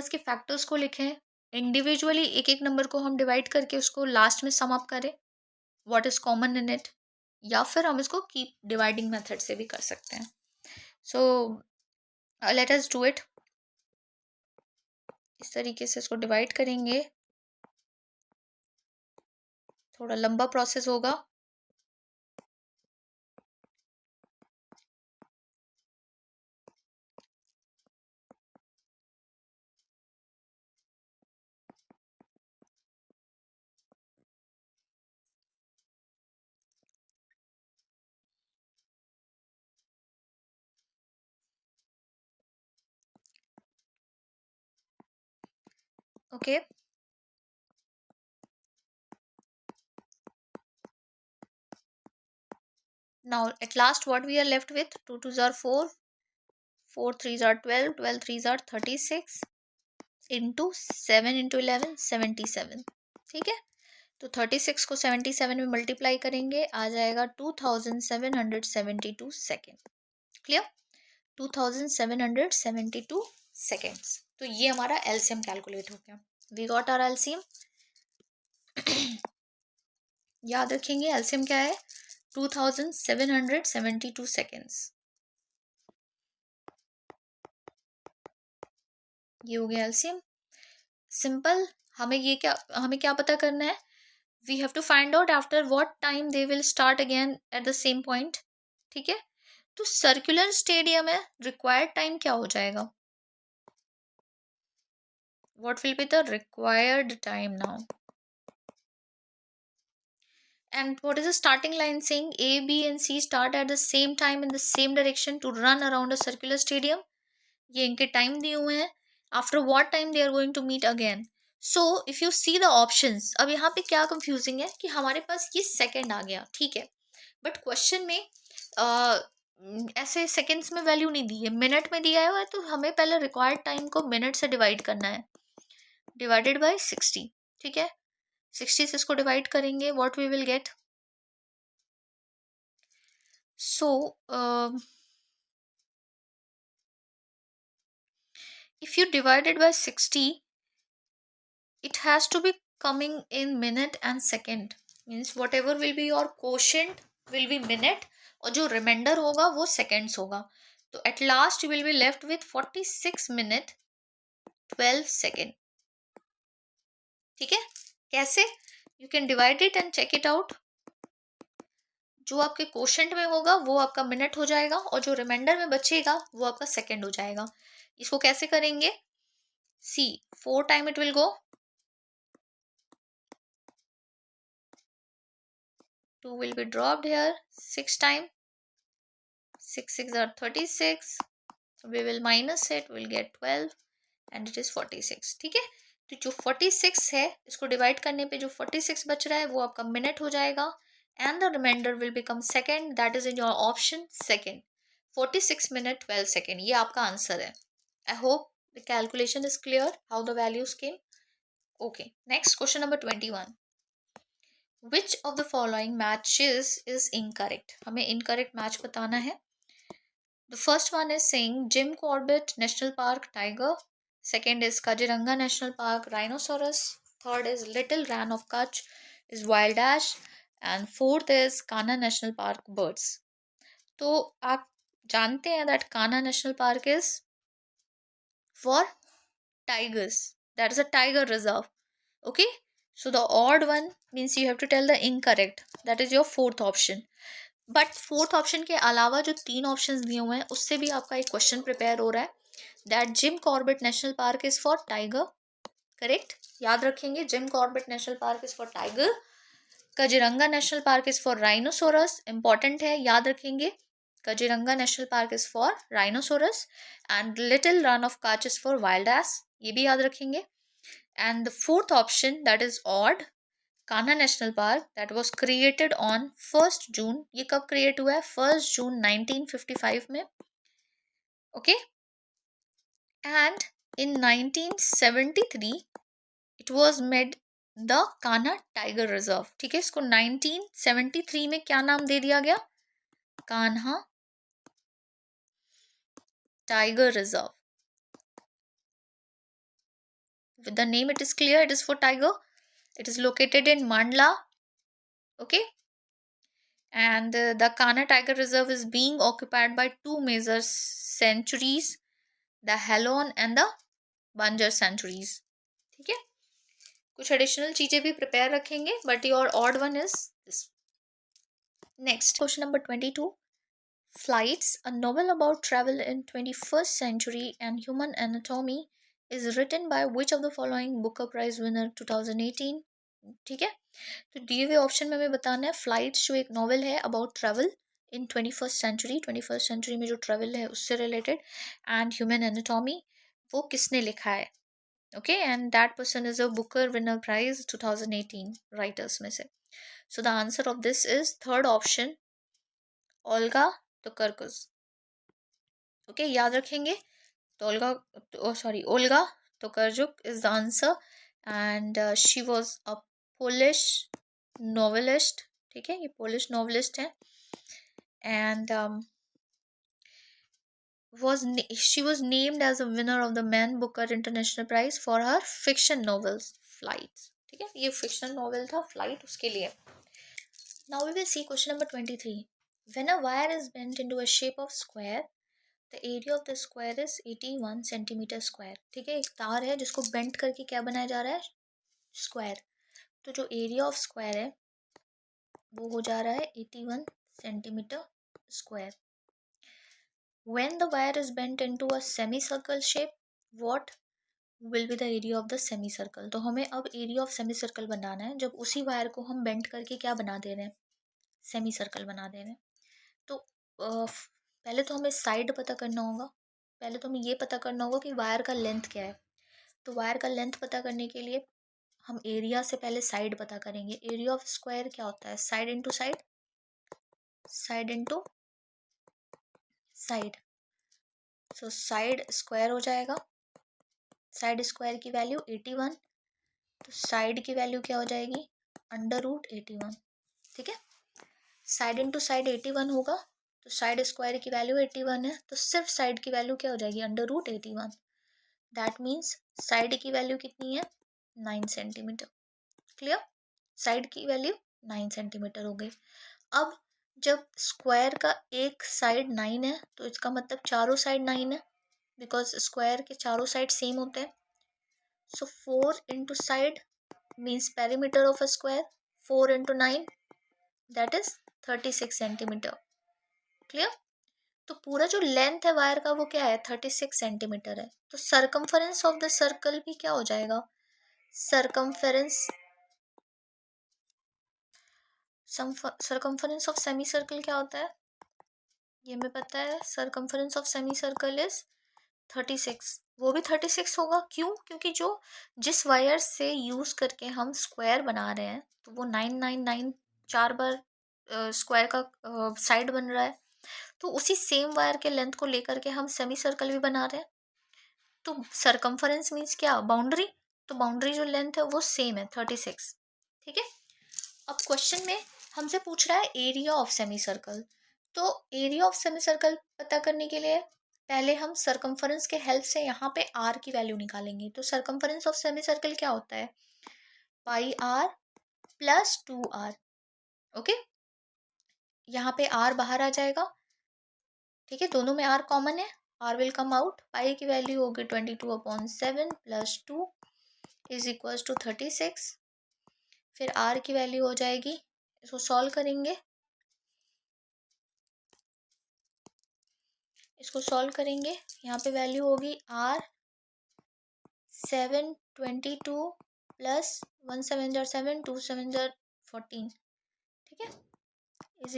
के फैक्टर्स को लिखें इंडिविजुअली. एक एक नंबर को हम डिवाइड करके उसको लास्ट में सम अप करें what is common in it, या फिर हम इसको कीप डिवाइडिंग मेथड से भी कर सकते हैं. So let us do it. इस तरीके से इसको डिवाइड करेंगे. थोड़ा लंबा प्रोसेस होगा. Okay, now at last what we are left with? 2 2s are 4, 4 3s are 12, 12 3s are 36 into 7 into 11 77. ठीक है, तो 36 को 77 में मल्टीप्लाई करेंगे आ जाएगा 2772 सेकेंड. Clear, 2772 seconds. तो ये हमारा एलसीएम कैलकुलेट हो गया. We got our LCM. याद रखेंगे एलसीएम क्या है? 2772 सेकेंड्स. ये हो गया एलसीएम. सिंपल. हमें क्या पता करना है? We have to find out after what time they will start again at the same point. ठीक है, तो सर्कुलर स्टेडियम है, रिक्वायर्ड टाइम क्या हो जाएगा? What will be the required time now? And what is the starting line saying? A, B and C start at the same time in the same direction to run around a circular stadium. ये इनके time दिए हुए हैं. After what time they are going to meet again? So if you see the options, अब यहाँ पे क्या confusing है कि हमारे पास ये सेकंड आ गया, ठीक है, बट क्वेश्चन में ऐसे सेकंड्स में वैल्यू नहीं दी है, मिनट में दिया हुआ है, तो हमें पहले रिक्वायर्ड टाइम को मिनट से डिवाइड करना है, डिवाइडेड बाय 60, ठीक है, 60 से इसको डिवाइड करेंगे, what we will get, so if you divide it by 60, it has to be coming in minute and second, means whatever will be your quotient will be minute और जो reminder होगा वो seconds होगा, तो at last you will be left with 46 minute 12 second, ठीक है, कैसे, you can divide it and check it out, जो आपके क्वोशंट में होगा वो आपका मिनट हो जाएगा और जो रिमाइंडर में बचेगा वो आपका सेकेंड हो जाएगा, इसको कैसे करेंगे, सी 4 time it will go, 2 will be dropped here, 6 time, 6 6 are 36, so we will minus it, we'll get 12 and it is 46, ठीक है, तो जो 46 है इसको डिवाइड करने पे जो 46 बच रहा है वो आपका मिनट हो जाएगा and the remainder will become second, that is in your option second, 46 minute 12 second, ये आपका आंसर है. I hope the calculation is clear how the values came. Okay, next question number 21. Which of the following matches is incorrect? हमें incorrect match बताना है. The first one is saying Jim Corbett National Park tiger. Second is Kaziranga National Park rhinoceros. Third is Little Ran of Kutch is wild ash. And fourth is Kanha National Park birds. तो आप जानते हैं that Kanha National Park is for tigers. That is a tiger reserve. Okay, so the odd one means you have to tell the incorrect, that is your fourth option, but fourth option के अलावा जो 3 options दिए हुए हैं उससे भी आपका एक क्वेश्चन प्रिपेयर हो रहा है, that Jim Corbett national park is for tiger, correct, याद रखेंगे, Jim Corbett national park is for tiger, Kaziranga national park is for rhinoceros, important है, याद रखेंगे, Kaziranga national park is for rhinoceros and little run of कच is for wild ass, ये भी याद रखेंगे. And the fourth option, that is odd, Kanha national park, that was created on 1st June, ये कब क्रिएट हुआ है, 1st June 1955 में, okay, and in 1973 it was made the Kanha tiger reserve, ठीक है, इसको 1973 में क्या नाम दे दिया गया, Kanha tiger reserve. With the name it is clear, it is for tiger, it is located in Mandla, okay, and the Kanha Tiger Reserve is being occupied by two major sanctuaries, the Halon and the Banjar sanctuaries, ठीक है, कुछ additional चीजें भी prepare रखेंगे, but your odd one is this. Next question number 22. Flights, a novel about travel in 21st century and human anatomy, is written by which of the following Booker Prize winner 2018, ठीक है, तो दिए हुए option में हमें बताना है flights जो एक नॉवल है about travel in 21st century में जो ट्रैवल है उससे रिलेटेड, एंड ह्यूमन एनाटॉमी वो किसने लिखा है, okay, and that person is a Booker winner prize 2018 writers में से. So the answer of this is third option, Olga Tokarczuk, okay, याद रखेंगे, तो Olga Tokarczuk is the answer and she was a Polish novelist, ठीक है, ये Polish novelist है, and she was named as a winner of the Man Booker International Prize for her fiction novels Flights, ठीक है, ये fictional novel था flight, उसके लिए. Now we will see question number 23. When a wire is bent into a shape of square, the area of the square is 81 centimeter square, ठीक है, एक तार है जिसको बेंट करके क्या बनाया जा रहा है, स्क्वायर, तो जो एरिया ऑफ स्क्वायर है वो हो जा रहा है 81 centimetre square. When the wire is bent into a semicircle shape, what will be the area of the semicircle? तो हमें अब एरिया ऑफ सेमीसर्कल बनाना है जब उसी वायर को हम बेंट करके क्या बना दे रहे हैं, सेमीसर्कल बना दे रहे हैं. तो पहले तो हमें साइड पता करना होगा, पहले तो हमें ये पता करना होगा कि वायर का लेंथ क्या है. तो वायर का लेंथ पता करने के लिए हम एरिया से पहले साइड पता करेंगे। एरिया ऑफ स्क्वायर क्या होता है? Side into side, side into side. So side square हो जाएगा, साइड स्क्वायर की वैल्यू 81, तो साइड की वैल्यू क्या हो जाएगी? √81। ठीक है, साइड इंटू साइड 81 होगा, तो साइड स्क्वायर की वैल्यू 81 है, तो सिर्फ साइड की वैल्यू क्या हो जाएगी? √81। दैट मीन्स साइड की वैल्यू कितनी है? 9 सेंटीमीटर। क्लियर? साइड की वैल्यू 9 सेंटीमीटर हो गई। अब जब स्क्वायर का एक साइड 9 है तो इसका मतलब चारों साइड 9 है, बिकॉज स्क्वायर के चारों साइड सेम होते हैं। सो 4 into side means perimeter of a square, 4 into 9 that is 36 centimetre. Clear? तो पूरा जो लेंथ है वायर का वो क्या है? 36 सेंटीमीटर है। तो सरकमफरेंस ऑफ द सर्कल भी क्या हो जाएगा? Circumference circumference of semi circle क्या होता है? ये हमें पता है, circumference of semi circle is 36। वो भी 36 होगा, क्यों? क्योंकि जो जिस वायर से यूज करके हम स्क्वायर बना रहे हैं तो वो 999 4 बार स्क्वायर का साइड बन रहा है, तो उसी सेम वायर के लेंथ को लेकर के हम सेमी सर्कल भी बना रहे हैं। तो सरकमफरेंस मीन्स क्या? बाउंड्री। तो बाउंड्री जो लेंथ है वो सेम है, 36। ठीक है, अब क्वेश्चन में हमसे पूछ रहा है एरिया ऑफ सेमी सर्कल। तो एरिया ऑफ सेमी सर्कल पता करने के लिए पहले हम सरकमफरेंस के हेल्प से यहाँ पे आर की वैल्यू निकालेंगे। तो सरकमफरेंस ऑफ सेमी सर्कल क्या होता है? πr + 2r। ओके, यहाँ पे आर बाहर आ जाएगा। ठीक है, दोनों में आर कॉमन है, आर विल कम आउट। पाई की वैल्यू होगी 22/7 + 2 = 36। फिर आर की वैल्यू हो जाएगी, इसको सॉल्व करेंगे, यहाँ पे वैल्यू होगी आर 722 + 1 7 जार 7 2 7 जार 14। ठीक है, =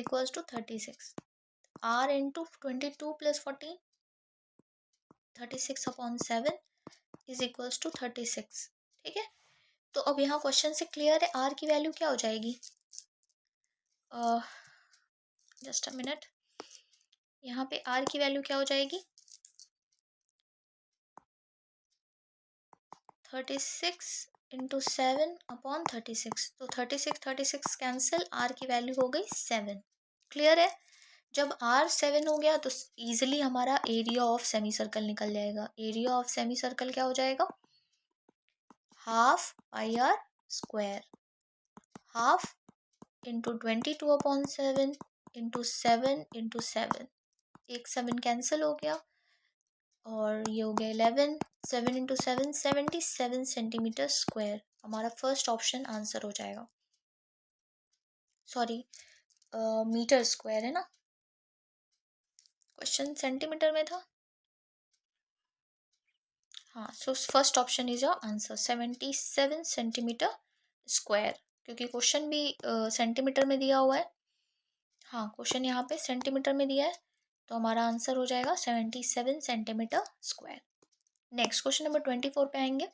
36। R into 22 + 14 36/7 = 36। ठीक है, तो अब यहाँ क्वेश्चन से क्लियर है आर की वैल्यू क्या हो जाएगी? जस्ट अ मिनट, यहाँ पे आर की वैल्यू क्या हो जाएगी? 36 × 7/36। तो 36 कैंसिल, आर की वैल्यू हो गई 7। क्लियर है? जब आर 7 हो गया तो इजीली हमारा एरिया ऑफ सेमी सर्कल निकल जाएगा। एरिया ऑफ सेमी सर्कल क्या हो जाएगा? ½ πr², ½ × 22/7 × 7 × 7, एक 7 कैंसिल हो गया और ये हो गया 11। 7 × 7 77 सेंटीमीटर स्क्वायर हमारा फर्स्ट ऑप्शन आंसर हो जाएगा। सॉरी, मीटर स्क्वायर है ना, क्वेश्चन सेंटीमीटर में था। हाँ, so first option is your answer, 77 centimetre square, क्योंकि क्वेश्चन भी सेंटीमीटर में दिया हुआ है। हाँ, क्वेश्चन यहाँ पे सेंटीमीटर में दिया है, तो हमारा आंसर हो जाएगा 77 centimetre square. Next question number 24 पे आएंगे।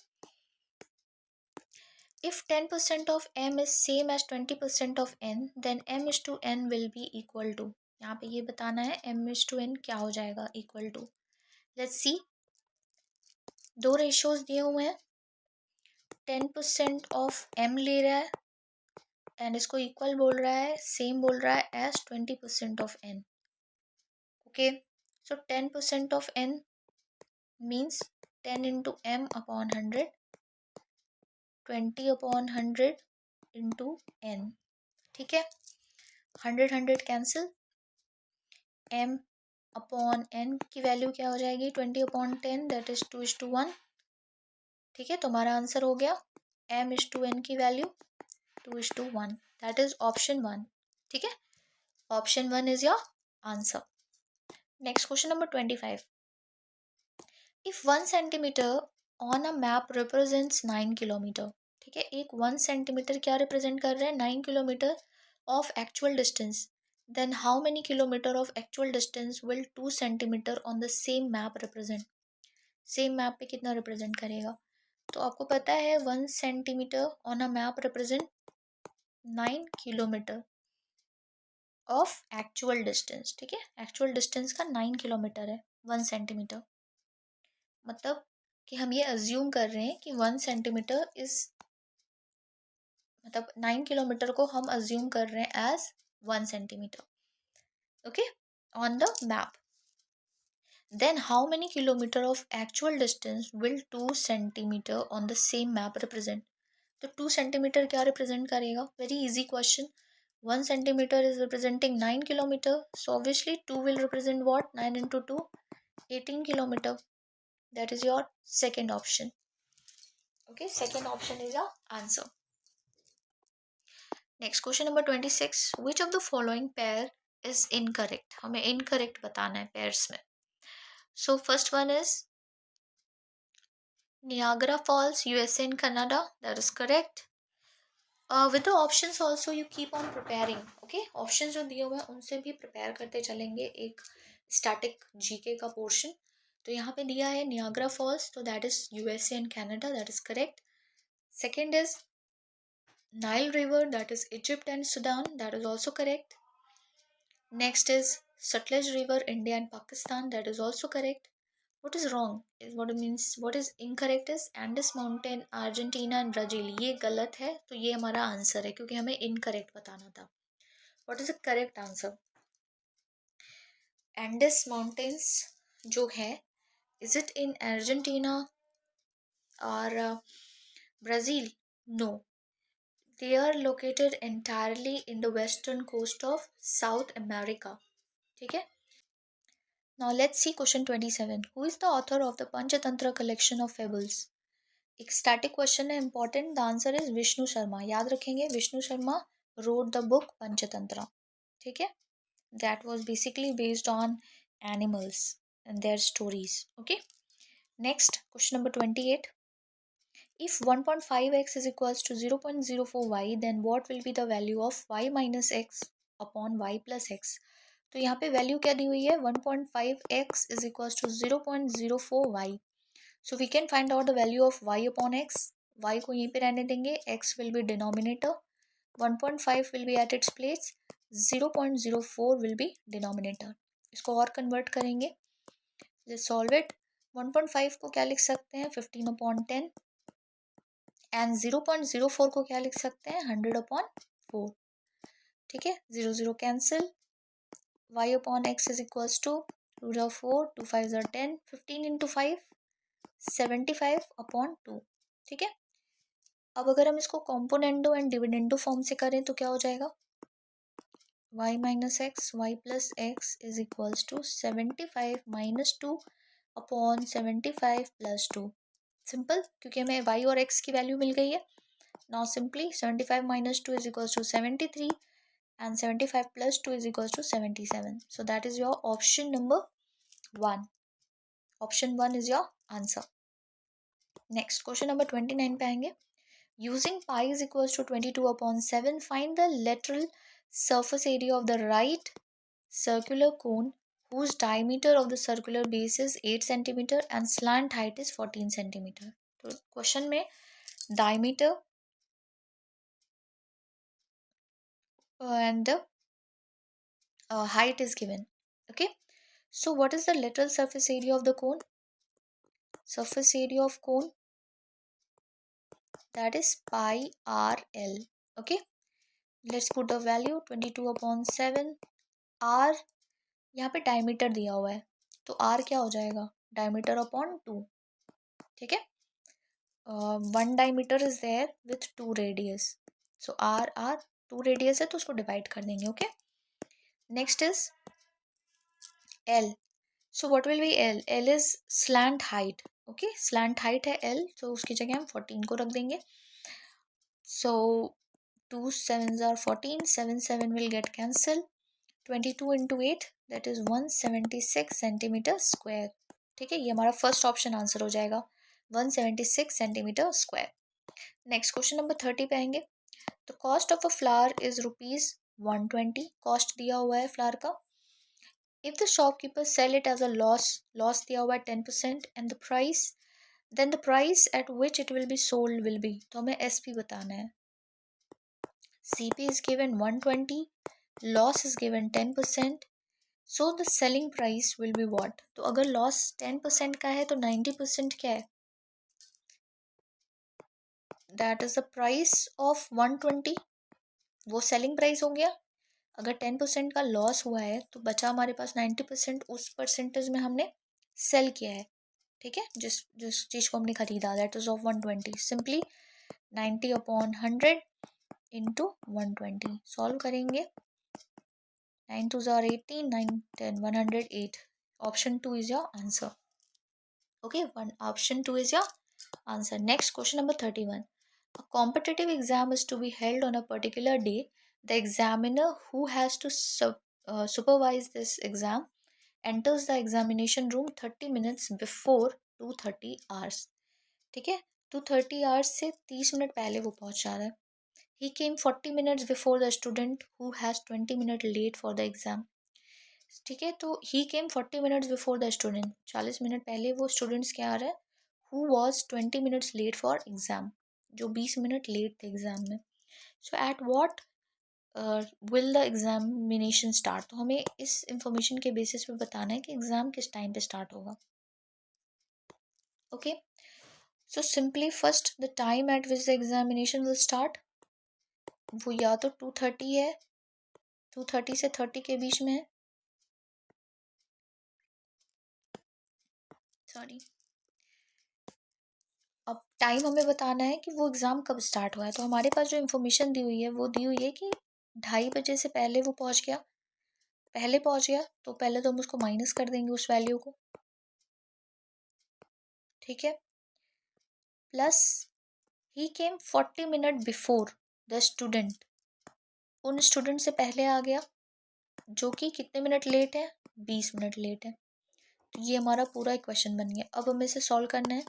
If 10% of m is same as 20% of n, then m/n will be equal to। यहाँ पे ये बताना है m/n क्या हो जाएगा, इक्वल टू। लेट्स सी, दो रेशियोज दिए हुए हैं, 10% ऑफ m ले रहा है एंड इसको इक्वल बोल रहा है, सेम बोल रहा है as 20% of n। Okay, so 10% of n means 10 × m/100, 20/100 × n। ठीक है, 100 कैंसिल, m/n की वैल्यू क्या हो जाएगी? 20/10 दैट इज 2:1। ठीक है, तो हमारा आंसर हो गया m/n की वैल्यू 2:1, दैट इज ऑप्शन 1। ठीक है, option 1 is your answer. Next question number 25। If 1 centimetre on a map represents 9 kilometre. ठीक है, एक 1 सेंटीमीटर क्या रिप्रेजेंट कर रहा है? 9 kilometre of actual distance. Then how many kilometre of actual distance will 2 centimetre on the same map represent? Same map पे कितना represent करेगा? तो आपको पता है 1 centimetre on a map represent 9 kilometre of actual distance. ठीक है, एक्चुअल डिस्टेंस का 9 किलोमीटर है 1 सेंटीमीटर। मतलब कि हम ये अज्यूम कर रहे हैं कि 1 सेंटीमीटर इज, मतलब 9 किलोमीटर को हम अज्यूम कर रहे हैं as 1 centimetre, okay, on the map. Then how many kilometre of actual distance will 2 centimetre on the same map represent? तो 2 सेंटीमीटर क्या रिप्रेजेंट करेगा? Very easy question. 1 centimetre is representing 9 kilometer, so obviously 2 will represent what? 9 into 2, 18 kilometer. That is your second option. Okay, second option is your answer. Next, question number 26. Which of the following pair is incorrect? हमें incorrect बताना है pairs में. So first one is Niagara Falls, USA and Canada. That is correct. With the options also you keep on preparing. Okay, options जो दिए हुए हैं उनसे भी prepare करते चलेंगे एक static GK का portion. तो यहाँ पे दिया है Niagara Falls, तो that is USA and Canada. That is correct. Second is Nile River, that is Egypt and Sudan. That is also correct. Next is Sutlej River, India and Pakistan. That is also correct. What is wrong is what it means. What is incorrect is Andes Mountain, Argentina and Brazil. ये गलत है, तो ये हमारा answer है क्योंकि हमें incorrect बताना था. What is the correct answer? Andes Mountains जो है, is it in Argentina or Brazil? No. They are located entirely in the western coast of South America. ठीक है. Now let's see question 27. Who is the author of the Panchatantra collection of fables? एक static question है, important. The answer is Vishnu Sharma. याद रखेंगे, Vishnu Sharma road the book Panchatantra. ठीक है, that was basically based on animals and their stories. Okay, next question number 28. If 1.5x is equals to 0.04y, then what will be the value of y minus x upon y plus x? तो यहाँ पे value क्या दी हुई है? 1.5x is equals to 0.04y. So we can find out the value of y upon x. Y को यहीं पे रहने देंगे, x will be denominator, 1.5 will be at its place, 0.04 will be denominator. इसको और कन्वर्ट करेंगे, let's solve it. 1.5 को क्या लिख सकते हैं? 15 upon 10. एंड 0.04 को क्या लिख सकते हैं? 100 upon 4. ठीक है, 0 0 cancel. y upon x is equals to 2 4, 2 5 10, 15 into 5, 75 upon 2. ठीक है, अब अगर हम इसको कॉम्पोनेंडो एंड डिविडेंडो फॉर्म से करें तो क्या हो जाएगा? y minus x, y plus x is equals to 75 minus 2 upon 75 plus 2. Simple, क्योंकि हमें y और x की वैल्यू मिल गई है. Now simply 75 minus 2 is equals to 73 and 75 plus 2 is equals to 77. So that is your option number 1. Option 1 is your answer. Next question number 29 पे आएंगे. Using pi is equals to 22 upon 7, find the lateral surface area of the right circular cone whose diameter of the circular base is 8 centimeter and slant height is 14 centimeter. तो question में diameter and the height is given. Okay, so what is the lateral surface area of the cone? Surface area of cone, that is pi RL. Okay, let's put the value 22 upon 7. R यहाँ पे diameter दिया हुआ है, तो R क्या हो जाएगा? Diameter upon 2. ठीक है, 1 diameter is there with 2 radius, सो R 2 रेडियस है तो उसको डिवाइड कर देंगे. Okay, next is L. So what will be L? L is slant height. Okay, slant height है L, तो उसकी जगह हम 14 को रख देंगे. So 2 sevens are 14, 7 7 will get cancelled. 22 into 8, that is 176 centimeter square. ठीक है, ये हमारा फर्स्ट ऑप्शन आंसर हो जाएगा, 176 centimeter square. Next question number 30 पे आएंगे. The cost of a flower is ₹120. Cost दिया हुआ है फ्लावर का. If the shopkeeper sell it as a loss दिया हुआ है 10% and the price then the price at which it will be sold will be, तो हमें एसपी बताना है. CP is given 120, loss is given 10%, so the selling price will be what. तो अगर loss 10% का है तो 90% क्या है, that is the price of 120, वो सेलिंग प्राइस हो गया. अगर 10% का लॉस हुआ है तो बचा हमारे पास 90%, उस परसेंटेज में हमने सेल किया है. ठीक है, जिस जिस चीज़ को हमने खरीदा, that is of 120. Simply 90/100 into 120 solve करेंगे. 9 2 are 18, 9 10 108. Option 2 is your answer. Okay, option 2 is your answer. Next, question number 31. A competitive exam is to be held on a particular day. The examiner who has to supervise this exam enters the examination room 30 minutes before 2:30 hours. ठीक है, 2:30 hours से 30 minute पहले वो पहुंच जा रहा है. He came 40 minutes before the student who has 20 minutes late for the exam. ठीक है, तो he came 40 minutes before the student, 40 minute पहले वो स्टूडेंट्स क्या आ रहा है, who was 20 minutes late for exam, जो 20 मिनट लेट थे एग्जाम में. So at what will the examination start, तो हमें इस इंफॉर्मेशन के बेसिस पे बताना है कि एग्जाम किस टाइम पे स्टार्ट होगा. Okay, so simply first the time eight which the examination will start, वो या तो 2:30 है, 2:30 से 30 के बीच में है. सॉरी, अब टाइम हमें बताना है कि वो एग्ज़ाम कब स्टार्ट हुआ है. तो हमारे पास जो इन्फॉर्मेशन दी हुई है वो दी हुई है कि 2:30 बजे से पहले वो पहुंच गया, पहले पहुंच गया, तो पहले तो हम उसको माइनस कर देंगे उस वैल्यू को. ठीक है, plus he came 40 minute before the student, उन स्टूडेंट से पहले आ गया जो कि कितने मिनट लेट है, 20 मिनट लेट है. तो ये हमारा पूरा क्वेश्चन बन गया. अब हमें इसे सॉल्व करना है.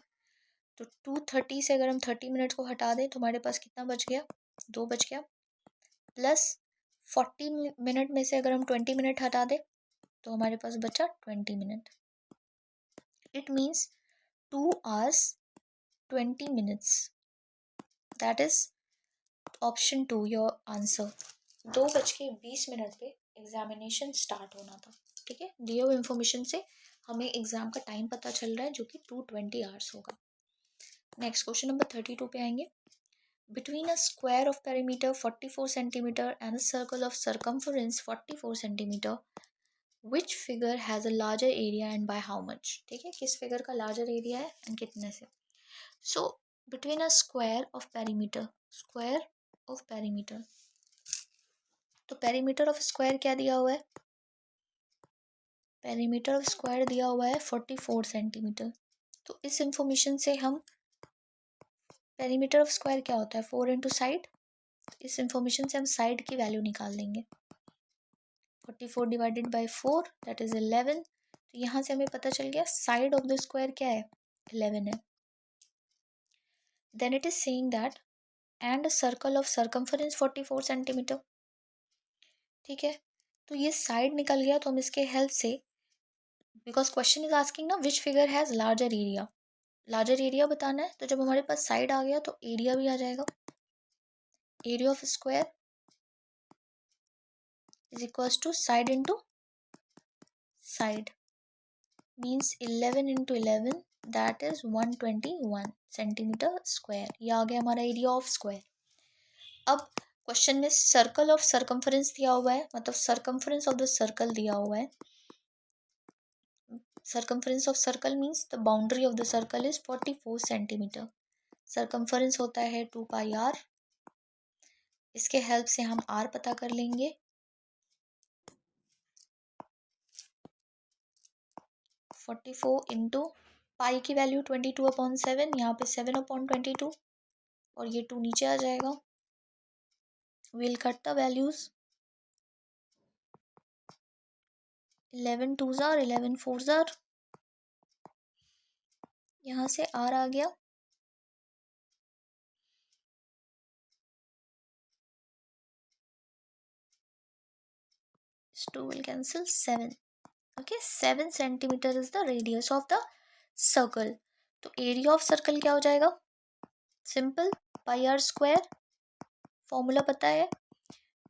तो 2:30 से अगर हम 30 मिनट को हटा दें तो हमारे पास कितना बच गया, 2 बच गया. प्लस 40 मिनट में से अगर हम 20 मिनट हटा दें तो हमारे पास बचा 20 minute. It means 2 hours 20 minutes. That is option 2 your answer. 2:20 पे एग्जामिनेशन स्टार्ट होना था. ठीक है, दिए हुए इंफॉर्मेशन से हमें एग्जाम का टाइम पता चल रहा है जो कि 2:20 hours होगा. नेक्स्ट क्वेश्चन नंबर 32 पे आएंगे. Between a square of perimeter 44 centimeter and a circle of circumference 44 centimeter, which figure has a larger area and by how much. ठीक है, किस फिगर का लार्जर एरिया है एंड कितने से. So between a square of perimeter, square of perimeter, तो perimeter of square क्या दिया हुआ है, पेरीमीटर ऑफ स्क्वायर दिया हुआ है 44 सेंटीमीटर. तो इस इंफॉर्मेशन से हम, पेरीमीटर ऑफ स्क्वायर क्या होता है, 4 इंटू साइड, इस इंफॉर्मेशन से हम साइड की वैल्यू निकाल देंगे. 44 डिवाइडेड बाई 4 दैट इज 11. तो यहाँ से हमें पता चल गया साइड ऑफ द स्क्वायर क्या है, 11 है. Then it is saying that and a circle of circumference 44 centimetre. ठीक है, तो ये साइड निकल गया, तो हम इसके हेल्प से, बिकॉज क्वेश्चन इज आस्किंग ना which figure has larger area, larger area बताना है. तो जब हमारे पास साइड आ गया तो एरिया भी आ जाएगा. Area of square is equals to side into side, means 11 into 11 that is 121 centimetre square. ये आ गया हमारा एरिया ऑफ स्क्वायर. अब क्वेश्चन में सर्कल ऑफ सर्कमफरेंस दिया हुआ है, मतलब सर्कमफरेंस ऑफ द सर्कल दिया हुआ है. Circumference of circle means the boundary of the circle is 44 centimetre. Circumference होता है 2πr. इसके हेल्प से हम r पता कर लेंगे. 44 इंटू पाई की वैल्यू 22/7, यहाँ पे 7/22 और ये 2 नीचे आ जाएगा. Will cut the values, 11 2s are 11 4s are, यहाँ से r आ गया 2 will cancel 7. Okay, 7 centimeter is the radius of the circle. तो एरिया ऑफ सर्कल क्या हो जाएगा, simple, pi are square, formula पता है।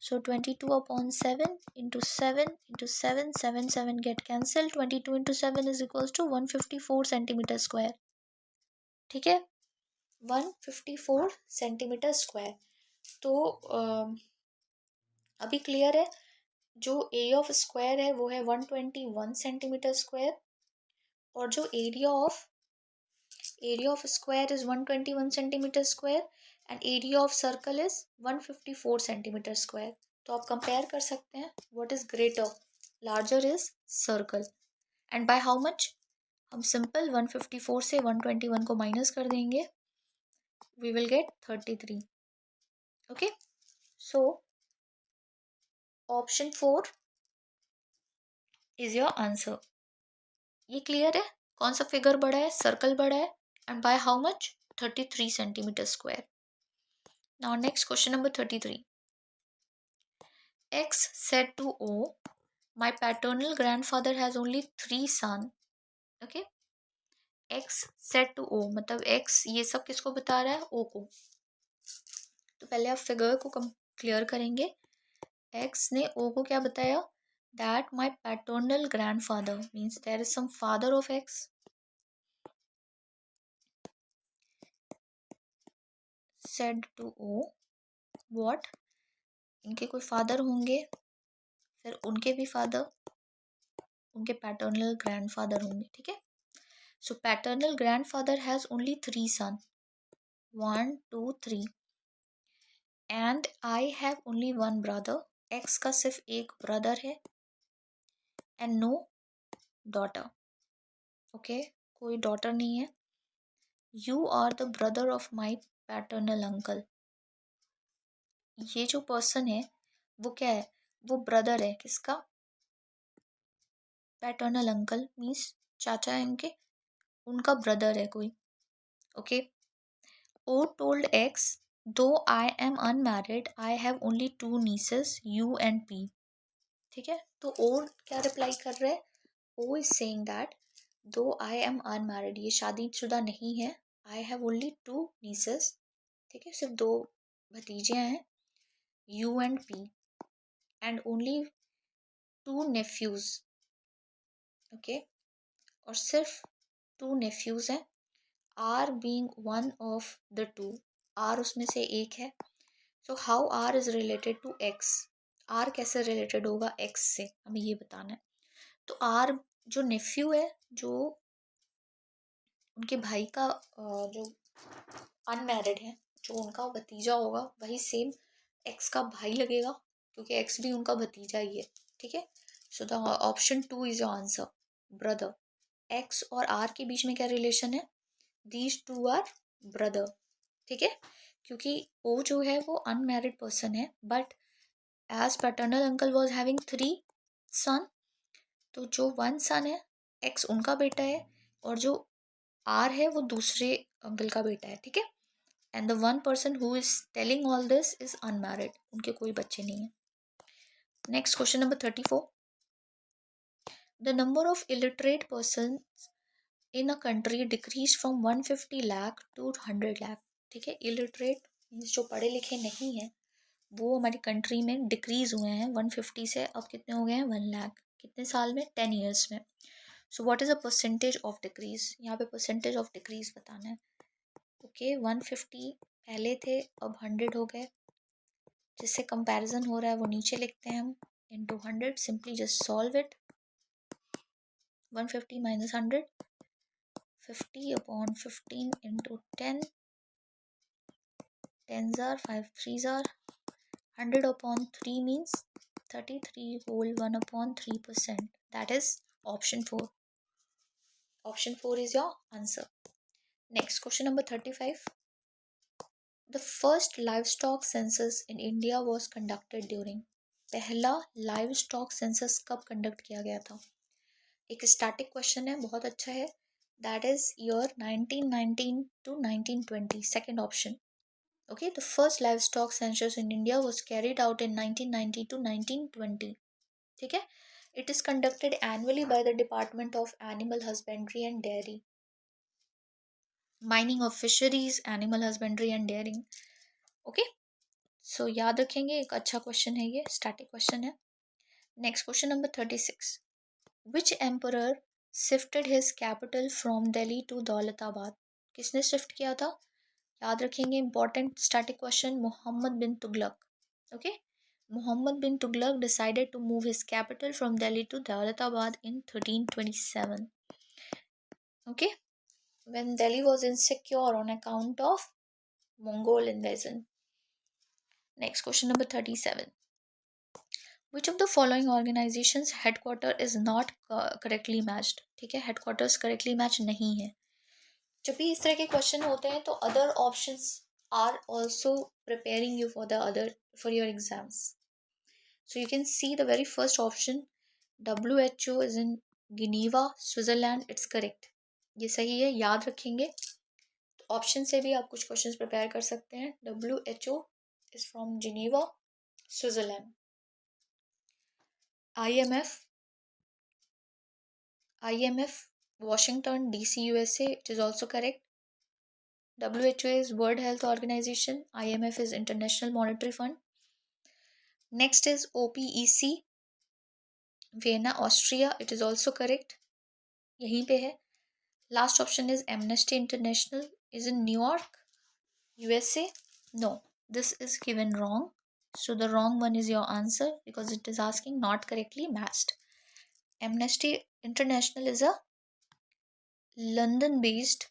So 22/7 into 7 into 7, 7 get cancelled. 22 into 7 is equals to 154 centimeter square. ठीक है, 154 सेंटीमीटर स्क्वायर। तो अभी क्लियर है, जो एरिया ऑफ स्क्वायर है वो है 121 सेंटीमीटर स्क्वायर, और जो area of square is 121 centimetre square and area of circle is 154 centimetre square. तो आप कंपेयर कर सकते हैं, what is greater, larger is circle, and by how much, हम सिंपल 154 से 121 को माइनस कर देंगे, we will get 33। Okay, so option 4 is your answer. ये क्लियर है, कौन सा फिगर बड़ा है, सर्कल बड़ा है, and by how much, 33 centimetre square. Now next question number 33। X said to O, my paternal grandfather has only 3 sons. Okay, X said to O मतलब X ये सब किसको बता रहा है, O को। तो पहले आप फिगर को क्लियर करेंगे। X ने O को क्या बताया, that my paternal grandfather means there is some father of X said to O what, इनके कोई फादर होंगे, फिर उनके भी फादर, उनके पैटर्नल ग्रैंडफादर होंगे। ठीक है, so paternal grandfather has only 3 son, 1 2 3, and I have only 1 brother, X का सिर्फ एक ब्रदर है, एंड नो डॉटर। ओके, कोई डॉटर नहीं है। You are the brother of my paternal uncle. ये जो पर्सन है वो क्या है, वो ब्रदर है किसका, पैटर्नल अंकल मीन्स चाचा है इनके, उनका ब्रदर है कोई। Okay, O told X, though I am unmarried, I have only 2 nieces, U and P. ठीक है, तो O क्या रिप्लाई कर रहा है, O is saying that though I am unmarried, ये शादीशुदा नहीं है, I have only 2 nieces, ठीक है, सिर्फ 2 भतीजे हैं, U and P, and only 2 nephews. Okay, और सिर्फ 2 nephews हैं, R being one of the 2, R उसमें से एक है। So how R is related to X, R कैसे रिलेटेड होगा X से, हमें ये बताना है। तो R जो नेफ्यू है, जो उनके भाई का जो अनमैरिड है, जो उनका भतीजा होगा, वही सेम X का भाई लगेगा, क्योंकि X भी उनका भतीजा ही है। ठीक है, so the option 2 is your answer, brother. X और R के बीच में क्या रिलेशन है, दीज 2 आर ब्रदर। ठीक है, क्योंकि O जो है वो अनमैरिड पर्सन है, but as paternal uncle was having 3 son, तो जो 1 सन है X उनका बेटा है, और जो R है वो दूसरे अंकल का बेटा है। ठीक है, and the one person who is telling all this is unmarried, उनके कोई बच्चे नहीं है। Next question number 34। The number of illiterate person in a country decrease from 150 lakh to 100 lakh. ठीक है, इलिटरेट मीन्स जो पढ़े लिखे नहीं है, वो हमारी कंट्री में डिक्रीज हुए हैं 150 से, अब कितने हो गए हैं 1 लाख, कितने साल में, 10 ईयर्स में। So what is a percentage of decrease, यहाँ पे परसेंटेज ऑफ डिक्रीज बताना है। ओके, 150 पहले थे, अब 100 हो गए, जिससे कंपैरिजन हो रहा है वो नीचे लिखते हैं हम, into 100, simply just solve it. 150 minus 100, 50/15 into 10, 10s are 5 3s are 100/3 means 33 whole 1/3%. That is option 4. Option 4 is your answer. Next question number 35. The first livestock census in India was conducted during, पहला livestock census कब conduct किया गया था। एक static question है, बहुत अच्छा है, that is year 1919 to 1920, second option. Okay, the first livestock census in India was carried out in 1990 to 1920. ठीक है, it is conducted annually by the Department of Animal Husbandry and Dairy. Mining of fisheries, animal husbandry and dairying. Okay, so याद रखेंगे, एक अच्छा question है ये, static question है। Next question number 36, which emperor shifted his capital from Delhi to Daulatabad? किसने shift किया था? याद रखेंगे, important static question, Mohammad bin Tughlaq. Okay, Muhammad bin Tughlaq decided to move his capital from Delhi to Daulatabad in 1327. Okay, when Delhi was insecure on account of Mongol invasion. Next question number 37. Which of the following organizations headquarter is not correctly matched? ठीक है, headquarters correctly match नहीं है। जब भी इस तरह के question होते हैं तो other options are also preparing you for the other for your exams. So you can see the very first option, WHO is in Geneva, Switzerland. It's correct. ये सही है, याद रखेंगे। ऑप्शन से भी आप कुछ क्वेश्चंस प्रिपेयर कर सकते हैं। WHO is from Geneva, Switzerland. IMF, Washington DC, USA. It is also correct. WHO is World Health Organization. IMF is International Monetary Fund. Next is OPEC, Vienna, Austria. It is also correct. यहीं पे है। Last option is Amnesty International is in New York, USA. No, this is given wrong. So the wrong one is your answer because it is asking not correctly matched. Amnesty International is a London based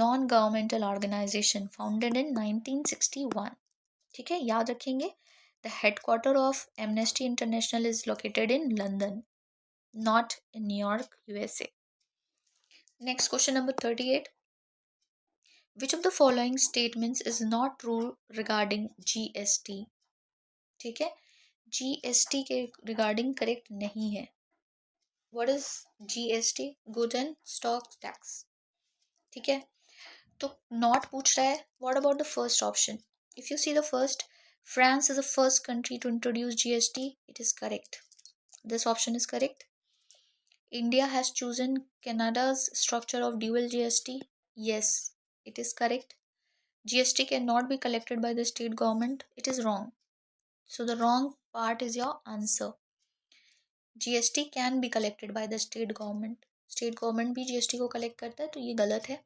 non governmental organization founded in 1961. ठीक है, याद रखेंगे, the headquarter of Amnesty International is located in London, not in New York, USA. Next question number 38. Which of the following statements is not true regarding GST? ठीक है, GST के regarding correct नहीं है। What is GST? Good and stock tax. ठीक है, तो not पूछ रहा है। What about the first option? If you see the first, France is the first country to introduce GST. It is correct. This option is correct. India has chosen Canada's structure of dual GST. Yes, it is correct. GST cannot be collected by the state government. It is wrong. So the wrong part is your answer. GST can be collected by the state government. State government भी GST को collect करता है, तो ये गलत है।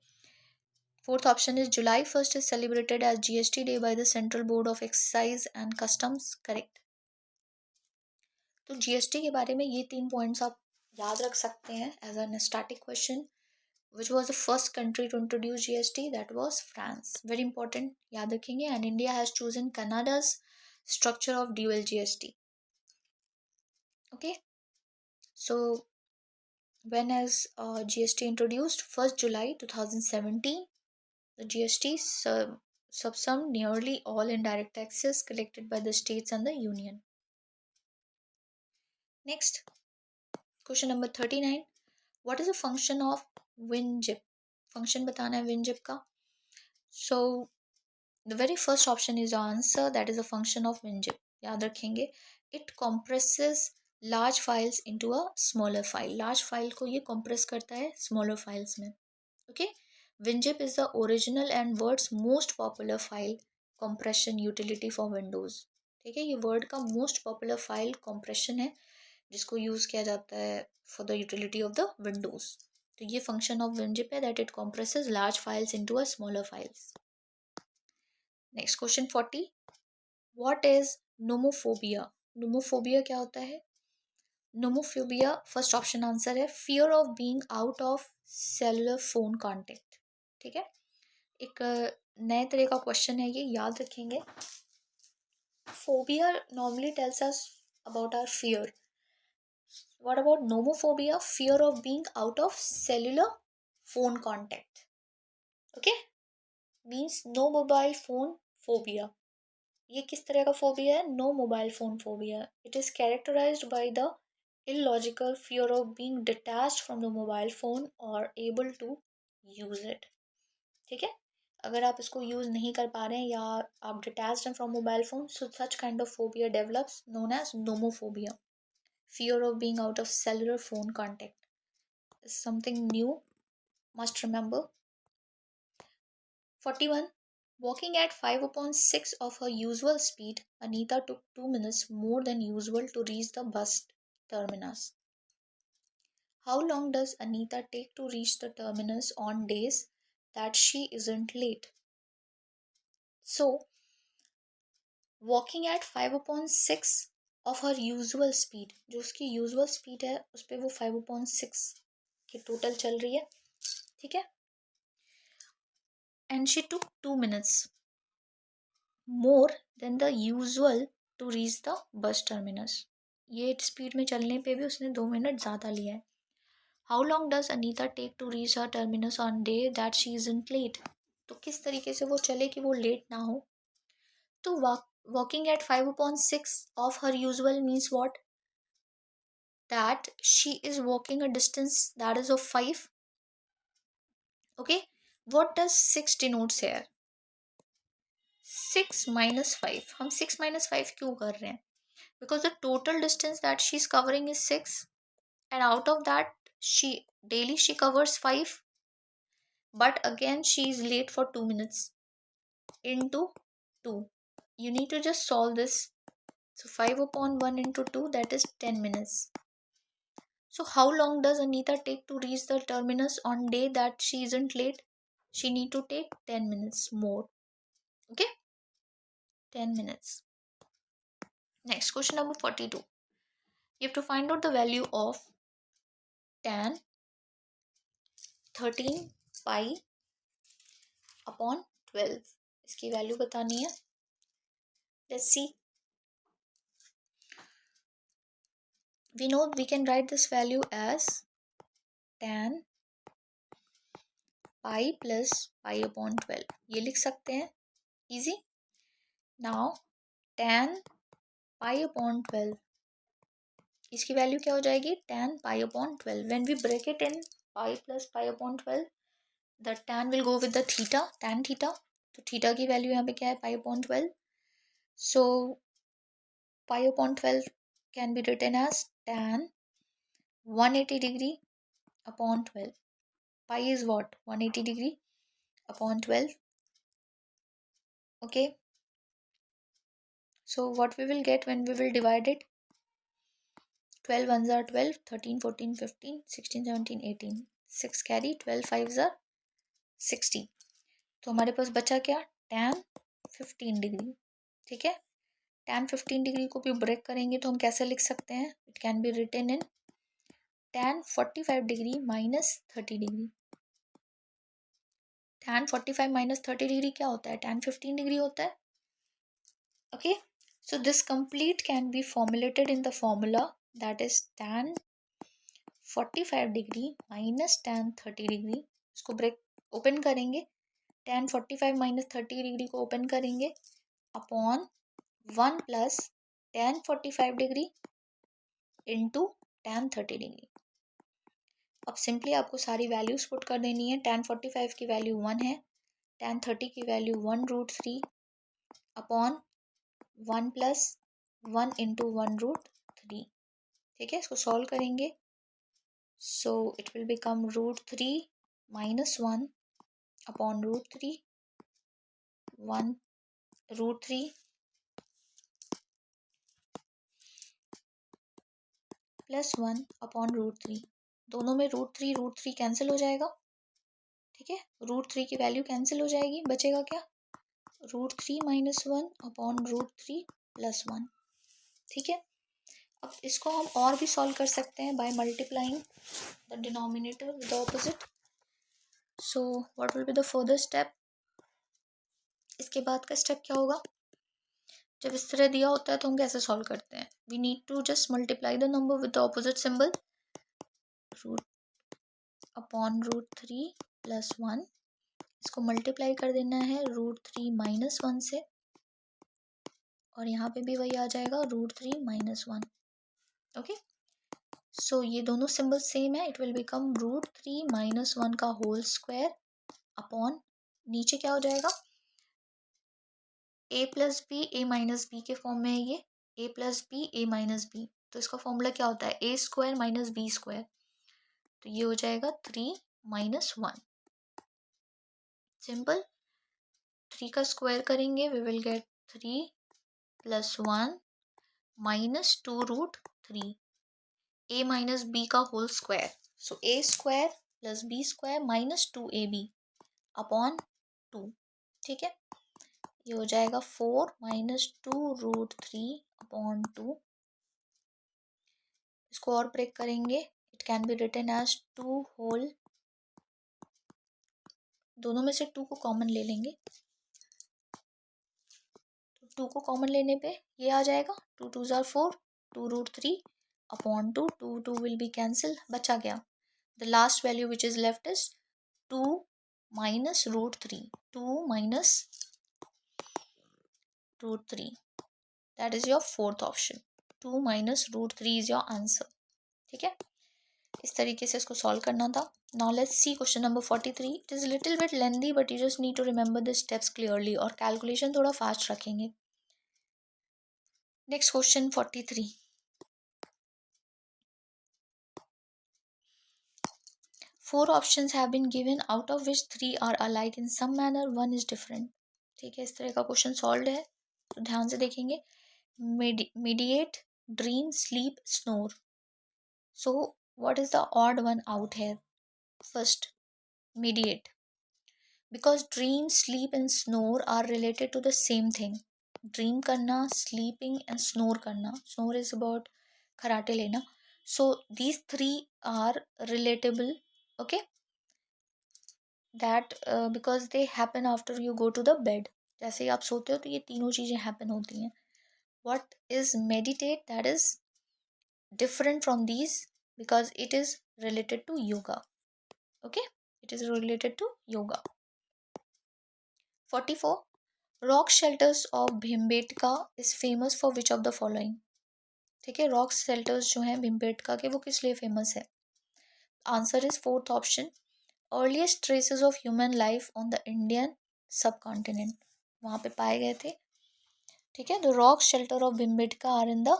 Fourth option is July 1st is celebrated as GST Day by the Central Board of Excise and Customs. Correct. तो GST के बारे में ये 3 पॉइंट्स आप याद रख सकते हैं as an static question. Which was the first country to introduce GST? That was France. Very important, याद रखेंगे. And India has chosen Canada's structure of dual GST. Okay, so when is GST introduced? 1st July 2017. The GST subsumed nearly all indirect taxes collected by the states and the union. Next, question number 39. What is the function of WinZip? Function बताना है WinZip का. So the very first option is your answer. That is a function of WinZip. याद रखेंगे. It compresses large files into a smaller file. Large file को ये compress करता है smaller files में. Okay. WinZip is the original and world's most popular file compression utility for Windows. ठीक है, ये word का most popular file compression है जिसको यूज़ किया जाता है for the utility of the Windows. तो ये function of WinZip है that it compresses large files into a smaller files. Next question 40. What is nomophobia? Nomophobia क्या होता है? Nomophobia first option आंसर है fear of being out of cellular phone contact. ठीक है, एक नए तरह का क्वेश्चन है ये, याद रखेंगे. Phobia normally tells us about our fear. What about nomophobia? Fear of being out of cellular phone contact. Okay, means no mobile phone phobia. ये किस तरह का फोबिया है? No mobile phone phobia. It is characterised by the illogical fear of being detached from the mobile phone or able to use it. ठीक है, अगर आप इसको यूज नहीं कर पा रहे हैं या आप डिटैच्ड हैं from mobile phone, so such kind of phobia develops known as nomophobia. Fear of being out of cellular phone contact is something new, must remember. 41. Walking at 5/6 of her usual speed, Anita took 2 minutes more than usual to reach the bus terminus. How long does Anita take to reach the terminus on days that she isn't late? So, walking at 5/6 of her usual speed, जो उसकी usual speed है उस पर वो 5/6 के total चल रही है, ठीक है, and she took 2 minutes more than the usual to reach the bus terminus. ये स्पीड में चलने पे भी उसने 2 मिनट ज़्यादा लिया है. How long does Anita take to reach her terminus on day that she isn't late? तो किस तरीके से वो चले कि वो लेट ना हो. तो walking at 5/6 of her usual means what? That she is walking a distance that is of 5. Okay, what does 6 denotes here? 6 minus 5. हम 6 minus 5 क्यों कर रहे हैं? Because the total distance that she is covering is 6, and out of that she daily she covers 5, but again she is late for 2 minutes into 2. You need to just solve this. So 5/1 into 2, that is 10 minutes. So how long does Anita take to reach the terminus on day that she isn't late? She need to take 10 minutes more. Okay, 10 minutes. Next, question number 42. You have to find out the value of tan 13 pi upon 12. इसकी value बतानी है. Let's see. We know we can write this value as tan pi plus pi upon 12. ये लिख सकते हैं. Easy. Now tan pi upon 12, इसकी value क्या हो जाएगी? tan pi upon 12. When we break it in pi plus pi upon 12, the tan will go with the theta, tan theta. तो theta की वैल्यू यहाँ पे क्या है? pi upon 12. So pi upon 12 can be written as tan 180 degree upon 12. Pi is what? 180 degree upon 12. Okay. So what we will get when we will divide it? 12 ones are 12, 13, 14, 15, 16, 17, 18. 6 carry, 12 5s are 60. तो हमारे पास बचा क्या? tan 15 degree. ठीक है, tan 15 degree को भी break करेंगे तो हम कैसे लिख सकते हैं? It can be written in tan 45 degree minus 30 degree. tan 45 minus 30 degree क्या होता है? tan 15 डिग्री होता है. Okay, so this complete can be formulated in the formula that is tan 45 degree minus tan 30 degree. इसको break open करेंगे, tan 45 minus 30 degree को open करेंगे upon 1 plus tan 45 degree into tan 30 degree. अब simply आपको सारी values put कर देनी है. tan 45 की वैल्यू 1 है, tan 30 की वैल्यू 1√3 अपॉन 1 प्लस 1 इंटू 1√3. ठीक है, इसको सॉल्व करेंगे. So it will become √3 minus 1 upon √3, 1√3 plus 1 upon √3. दोनों में √3 कैंसिल हो जाएगा. ठीक है, √3 की वैल्यू कैंसिल हो जाएगी. बचेगा क्या? √3 माइनस 1 अपॉन √3 प्लस 1. ठीक है, अब इसको हम और भी सॉल्व कर सकते हैं by multiplying the denominator with the opposite. So what will be the further step? इसके बाद का स्टेप क्या होगा? जब इस तरह दिया होता है तो हम कैसे सॉल्व करते हैं? We need to just multiply the number with the opposite symbol. Root upon √3 plus 1, इसको मल्टीप्लाई कर देना है √3 माइनस 1 से, और यहाँ पे भी वही आ जाएगा √3 माइनस 1. ओके, सो ये दोनों सिंबल सेम है. इट विल बिकम √3 माइनस 1 का होल स्क्वायर अपॉन, नीचे क्या हो जाएगा? a plus B A minus B के फॉर्म में है ये. a plus B A minus B, तो इसका फॉर्मूला क्या होता है? a square minus B square. तो ये हो जाएगा 3 माइनस 1. सिंपल. 3 का स्क्वायर करेंगे, we will get 3 + 1 - 2 root 3, a minus b का whole square, so a square + b square - 2ab upon 2, ठीक है। ये हो जाएगा 4 - 2 रूट 3 अपॉन 2। इसको और ब्रेक करेंगे, it can be written as 2 whole, दोनों में से 2 को कॉमन ले लेंगे, तो 2 को कॉमन लेने पे ये आ जाएगा 2 2 ज़ार 4, 2 root 3 upon 2, 2 2 will be cancel, बचा गया the last value which is left is 2 - root 3, 2 - root 3, that is your fourth option, 2 - root 3 is your answer, ठीक है। इस तरीके से इसको सॉल्व करना था। Now let's see question number 43। It is little bit lengthy but you just need to remember the steps clearly, और calculation थोड़ा फास्ट रखेंगे। Next question 43। Four options have been given, out of which three are alike in some manner, one is different। ठीक है, इस तरह का question solve है, तो ध्यान से देखेंगे। Mediate, dream, sleep, snore. So what is the odd one out here? First, mediate, because dream, sleep and snore are related to the same thing. Dream करना, sleeping and snore करना, snore is about खराटे लेना, so these three are relatable, okay, that because they happen after you go to the bed। जैसे ही आप सोते हो तो ये तीनों चीज़ें happen होती हैं। What is meditate? That is different from these because it is related to yoga, okay, it is related to yoga। 44, rock shelters of Bhimbetka is famous for which of the following। ठीक है, rock shelters जो हैं भिम्बेटका के, वो किस लिए famous है? Answer is fourth option, earliest traces of human life on the Indian subcontinent, वहाँ पे पाए गए थे। ठीक है, the rock shelter of Bhimbetka are in the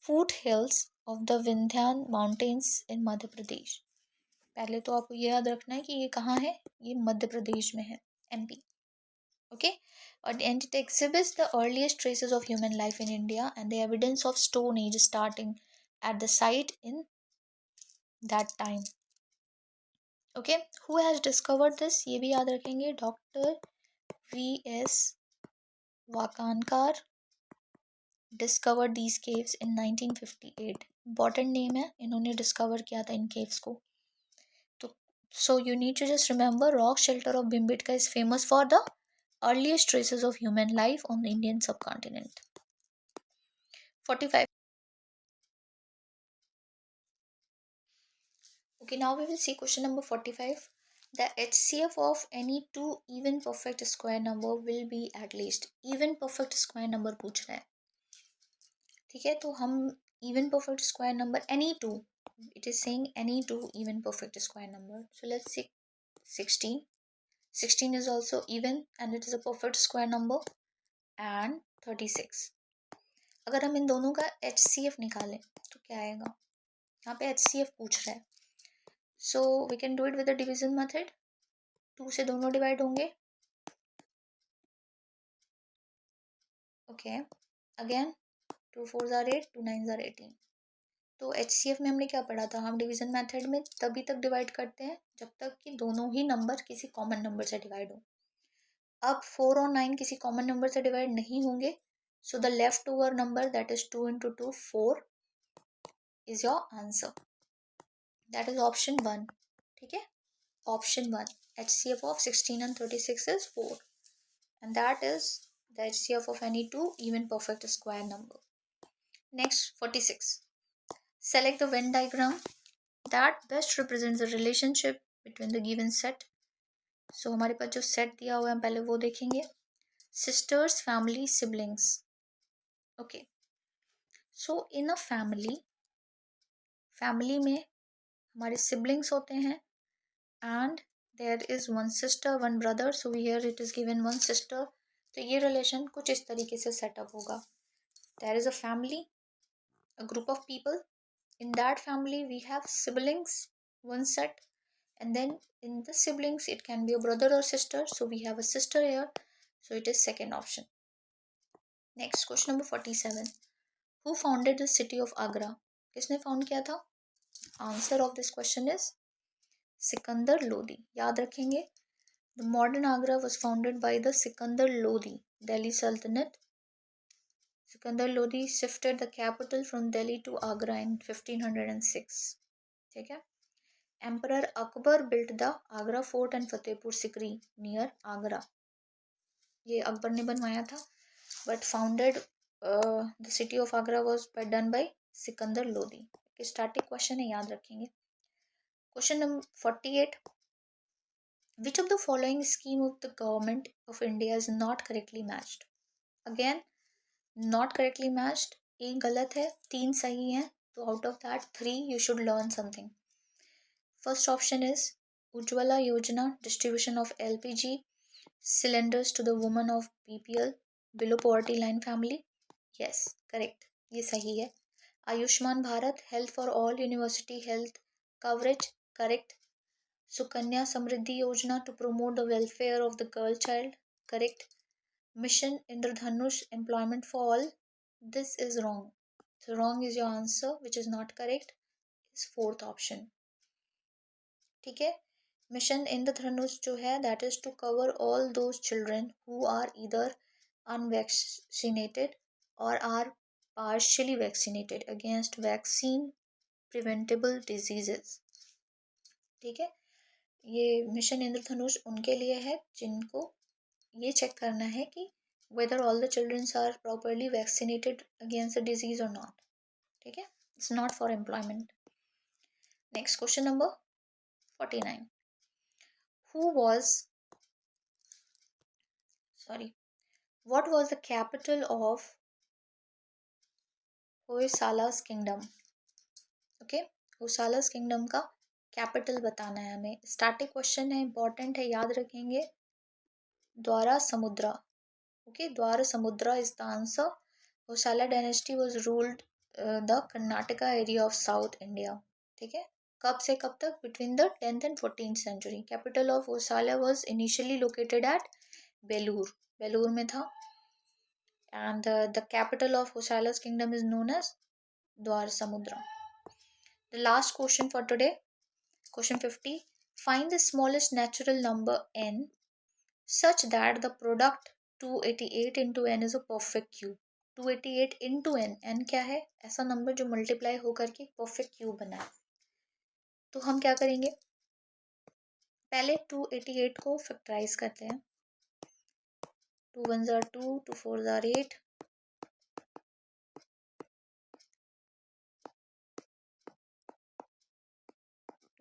foothills of the Vindhyan mountains in Madhya Pradesh. पहले तो आपको ये याद रखना है कि ये कहाँ है, ये मध्य प्रदेश में है, MP, okay, and it exhibits the earliest traces of human life in India and the evidence of stone age starting at the site in that time, okay। Who has discovered this? ये भी याद रखेंगे, doctor V.S. वाकानकार discovered these caves in 1958। important name है, इन्होंने discover किया था इन caves को। तो so you need to just remember rock shelter of Bhimbetka is famous for the earliest traces of human life on the Indian subcontinent। 45, okay, now we will see question number 45। the HCF of any two even perfect square number will be at least। even perfect square number पूछ रहा है, ठीक है, तो हम even perfect square number any two, it is saying any two even perfect square number, so let's see 16। 16 is also even and it is a perfect square number, and 36। अगर हम इन दोनों का HCF निकालें तो क्या आएगा? यहाँ पे HCF पूछ रहा है, so we can do it with the division method। 2 से दोनों डिवाइड होंगे, ओके, अगेन 2 4 ज़ार 8, 2 9 ज़ार 18। तो HCF में हमने क्या पढ़ा था? हम डिवीजन मेथड में तभी तक डिवाइड करते हैं जब तक कि दोनों ही नंबर किसी कॉमन नंबर से डिवाइड हो। अब 4 और 9 किसी कॉमन नंबर से डिवाइड नहीं होंगे, so the left over number that is 2 × 2 4 is your answer, that is option 1। ठीक है, option 1, HCF of 16 and 36 is 4 and that is the HCF of any two even perfect square number। Next 46, select the Venn diagram that best represents the relationship between the given set। so हमारे पास जो set दिया हुआ है हम पहले वो देखेंगे, sisters, family, siblings, okay। so in a family में हमारे siblings होते हैं and there is one sister one brother, so here it is given one sister, तो ये relation कुछ इस तरीके से setup होगा। there is a family, a group of people, in that family we have siblings, one set, and then in the siblings it can be a brother or sister, so we have a sister here, So it is second option. Next, question number 47. Who founded the city of Agra? किसने found किया था? Answer of this question is Sikandar Lodi. याद रखेंगे. The modern Agra was founded by the Sikandar Lodi, Delhi Sultanate. Sikandar Lodi shifted the capital from Delhi to Agra in 1506. ठीक है. Emperor Akbar built the Agra Fort and Fatehpur Sikri near Agra. ये अकबर ने बनवाया था, but founded the city of Agra was done by Sikandar Lodi. Static question है, याद रखेंगे. Question number 48. Which of the following scheme of the government of India is not correctly matched? Again, not correctly matched. एक गलत है, तीन सही हैं. तो out of that 3 you should learn something. First option is Ujjwala Yojana, distribution of LPG cylinders to the women of BPL, below poverty line family. Yes, correct. ये सही है. Ayushman Bharat, health for all, university health coverage. Correct. Sukanya Samriddhi Yojana, to promote the welfare of the girl child. Correct. Mission Indradhanush, employment for all. This is wrong. So wrong is your answer, which is not correct, is fourth option. ठीक है. Mission Indradhanush जो है, that is to cover all those children who are either unvaccinated or are partially vaccinated against vaccine preventable diseases. ठीक है. ये mission इंद्रधनुष उनके लिए है जिनको ये चेक करना है कि whether all the children are properly vaccinated against the disease or not. ठीक है. It's not for employment. Next, question number 49. What was the capital of Hoysala's kingdom? Okay, Hoysala's kingdom का कैपिटल बताना है हमें. Static question है, important है, याद रखेंगे. द्वारा समुद्रा. Okay, Dwara Samudra is the answer. Hosala dynasty was ruled the Karnataka area of South India. ठीक है. कब से कब तक? Between the 10th and 14th century. Capital of Hosala was initially located at Belur. Belur में था. And the capital of Hosala's kingdom is known as Dwara Samudra. The last question for today. Question 50. Find the smallest natural number n such that the product 288 into n is a perfect cube. 288 into n, n क्या है? ऐसा number जो multiply होकर के perfect cube बना है. तो हम क्या करेंगे? पहले 288 को फैक्टराइज करते हैं. 2 1s are 2, 2 4s are 8,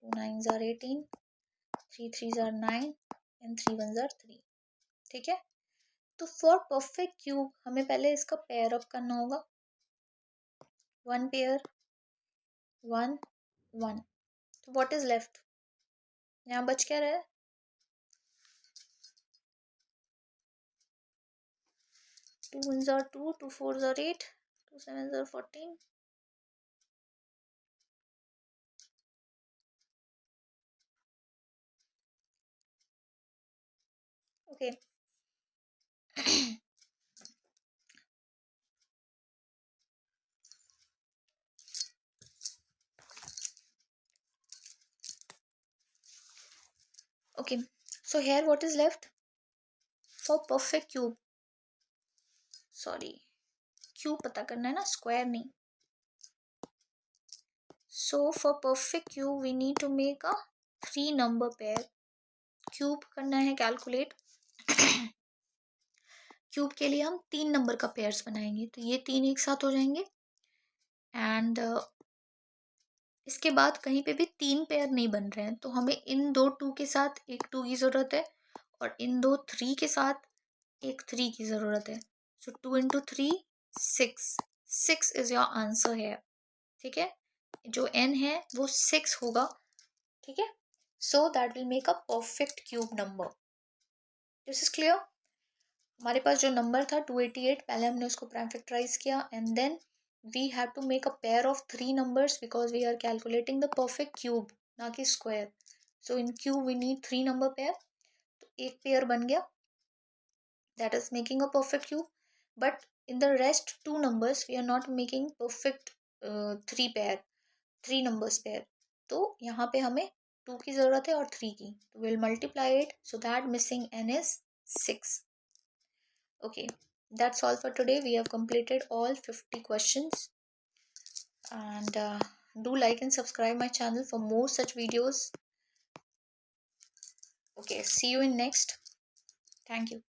2 9s are 18, 3 3s are 9 and 3 1s are 3. ठीक है. तो फॉर परफेक्ट क्यूब हमें पहले इसका पेयर अप करना होगा. 1 पेयर 1 1. तो व्हाट इज लेफ्ट? यहाँ बच क्या रहा है? 2 1s are 2, 2 4s are 8, 2 7s are 14. Okay. Okay, so here what is left? For perfect cube, sorry, cube पता करना है ना, square नहीं. So for perfect cube we need to make a 3 number pair. Cube करना है calculate. Cube के लिए हम 3 नंबर का पेयर्स बनाएंगे. तो ये 3 एक साथ हो जाएंगे. एंड इसके बाद कहीं पे भी 3 पेयर नहीं बन रहे हैं, तो हमें इन दो 2 के साथ एक 2 की ज़रूरत है और इन दो 3 के साथ एक 3 की ज़रूरत है. सो 2 into 3 6. 6 इज योर आंसर है. ठीक है. जो n है वो 6 होगा. ठीक है. So that will make a perfect cube number. This is clear. हमारे पास जो नंबर था 288, पहले हमने उसको प्राइम फैक्टराइज किया and then we have to make a pair of 3 numbers because we are calculating the perfect cube, ना कि square. So in cube we need 3 number pair. तो एक पेयर बन गया. that is making a perfect cube. But in the rest two numbers we are not making perfect three numbers pair. तो यहाँ पे हमें 2 की ज़रूरत है और 3 की, तो we'll multiply it, so that missing n is 6. Okay, that's all for today. We have completed all 50 questions, and do like and subscribe my channel for more such videos. Okay, see you in next. Thank you.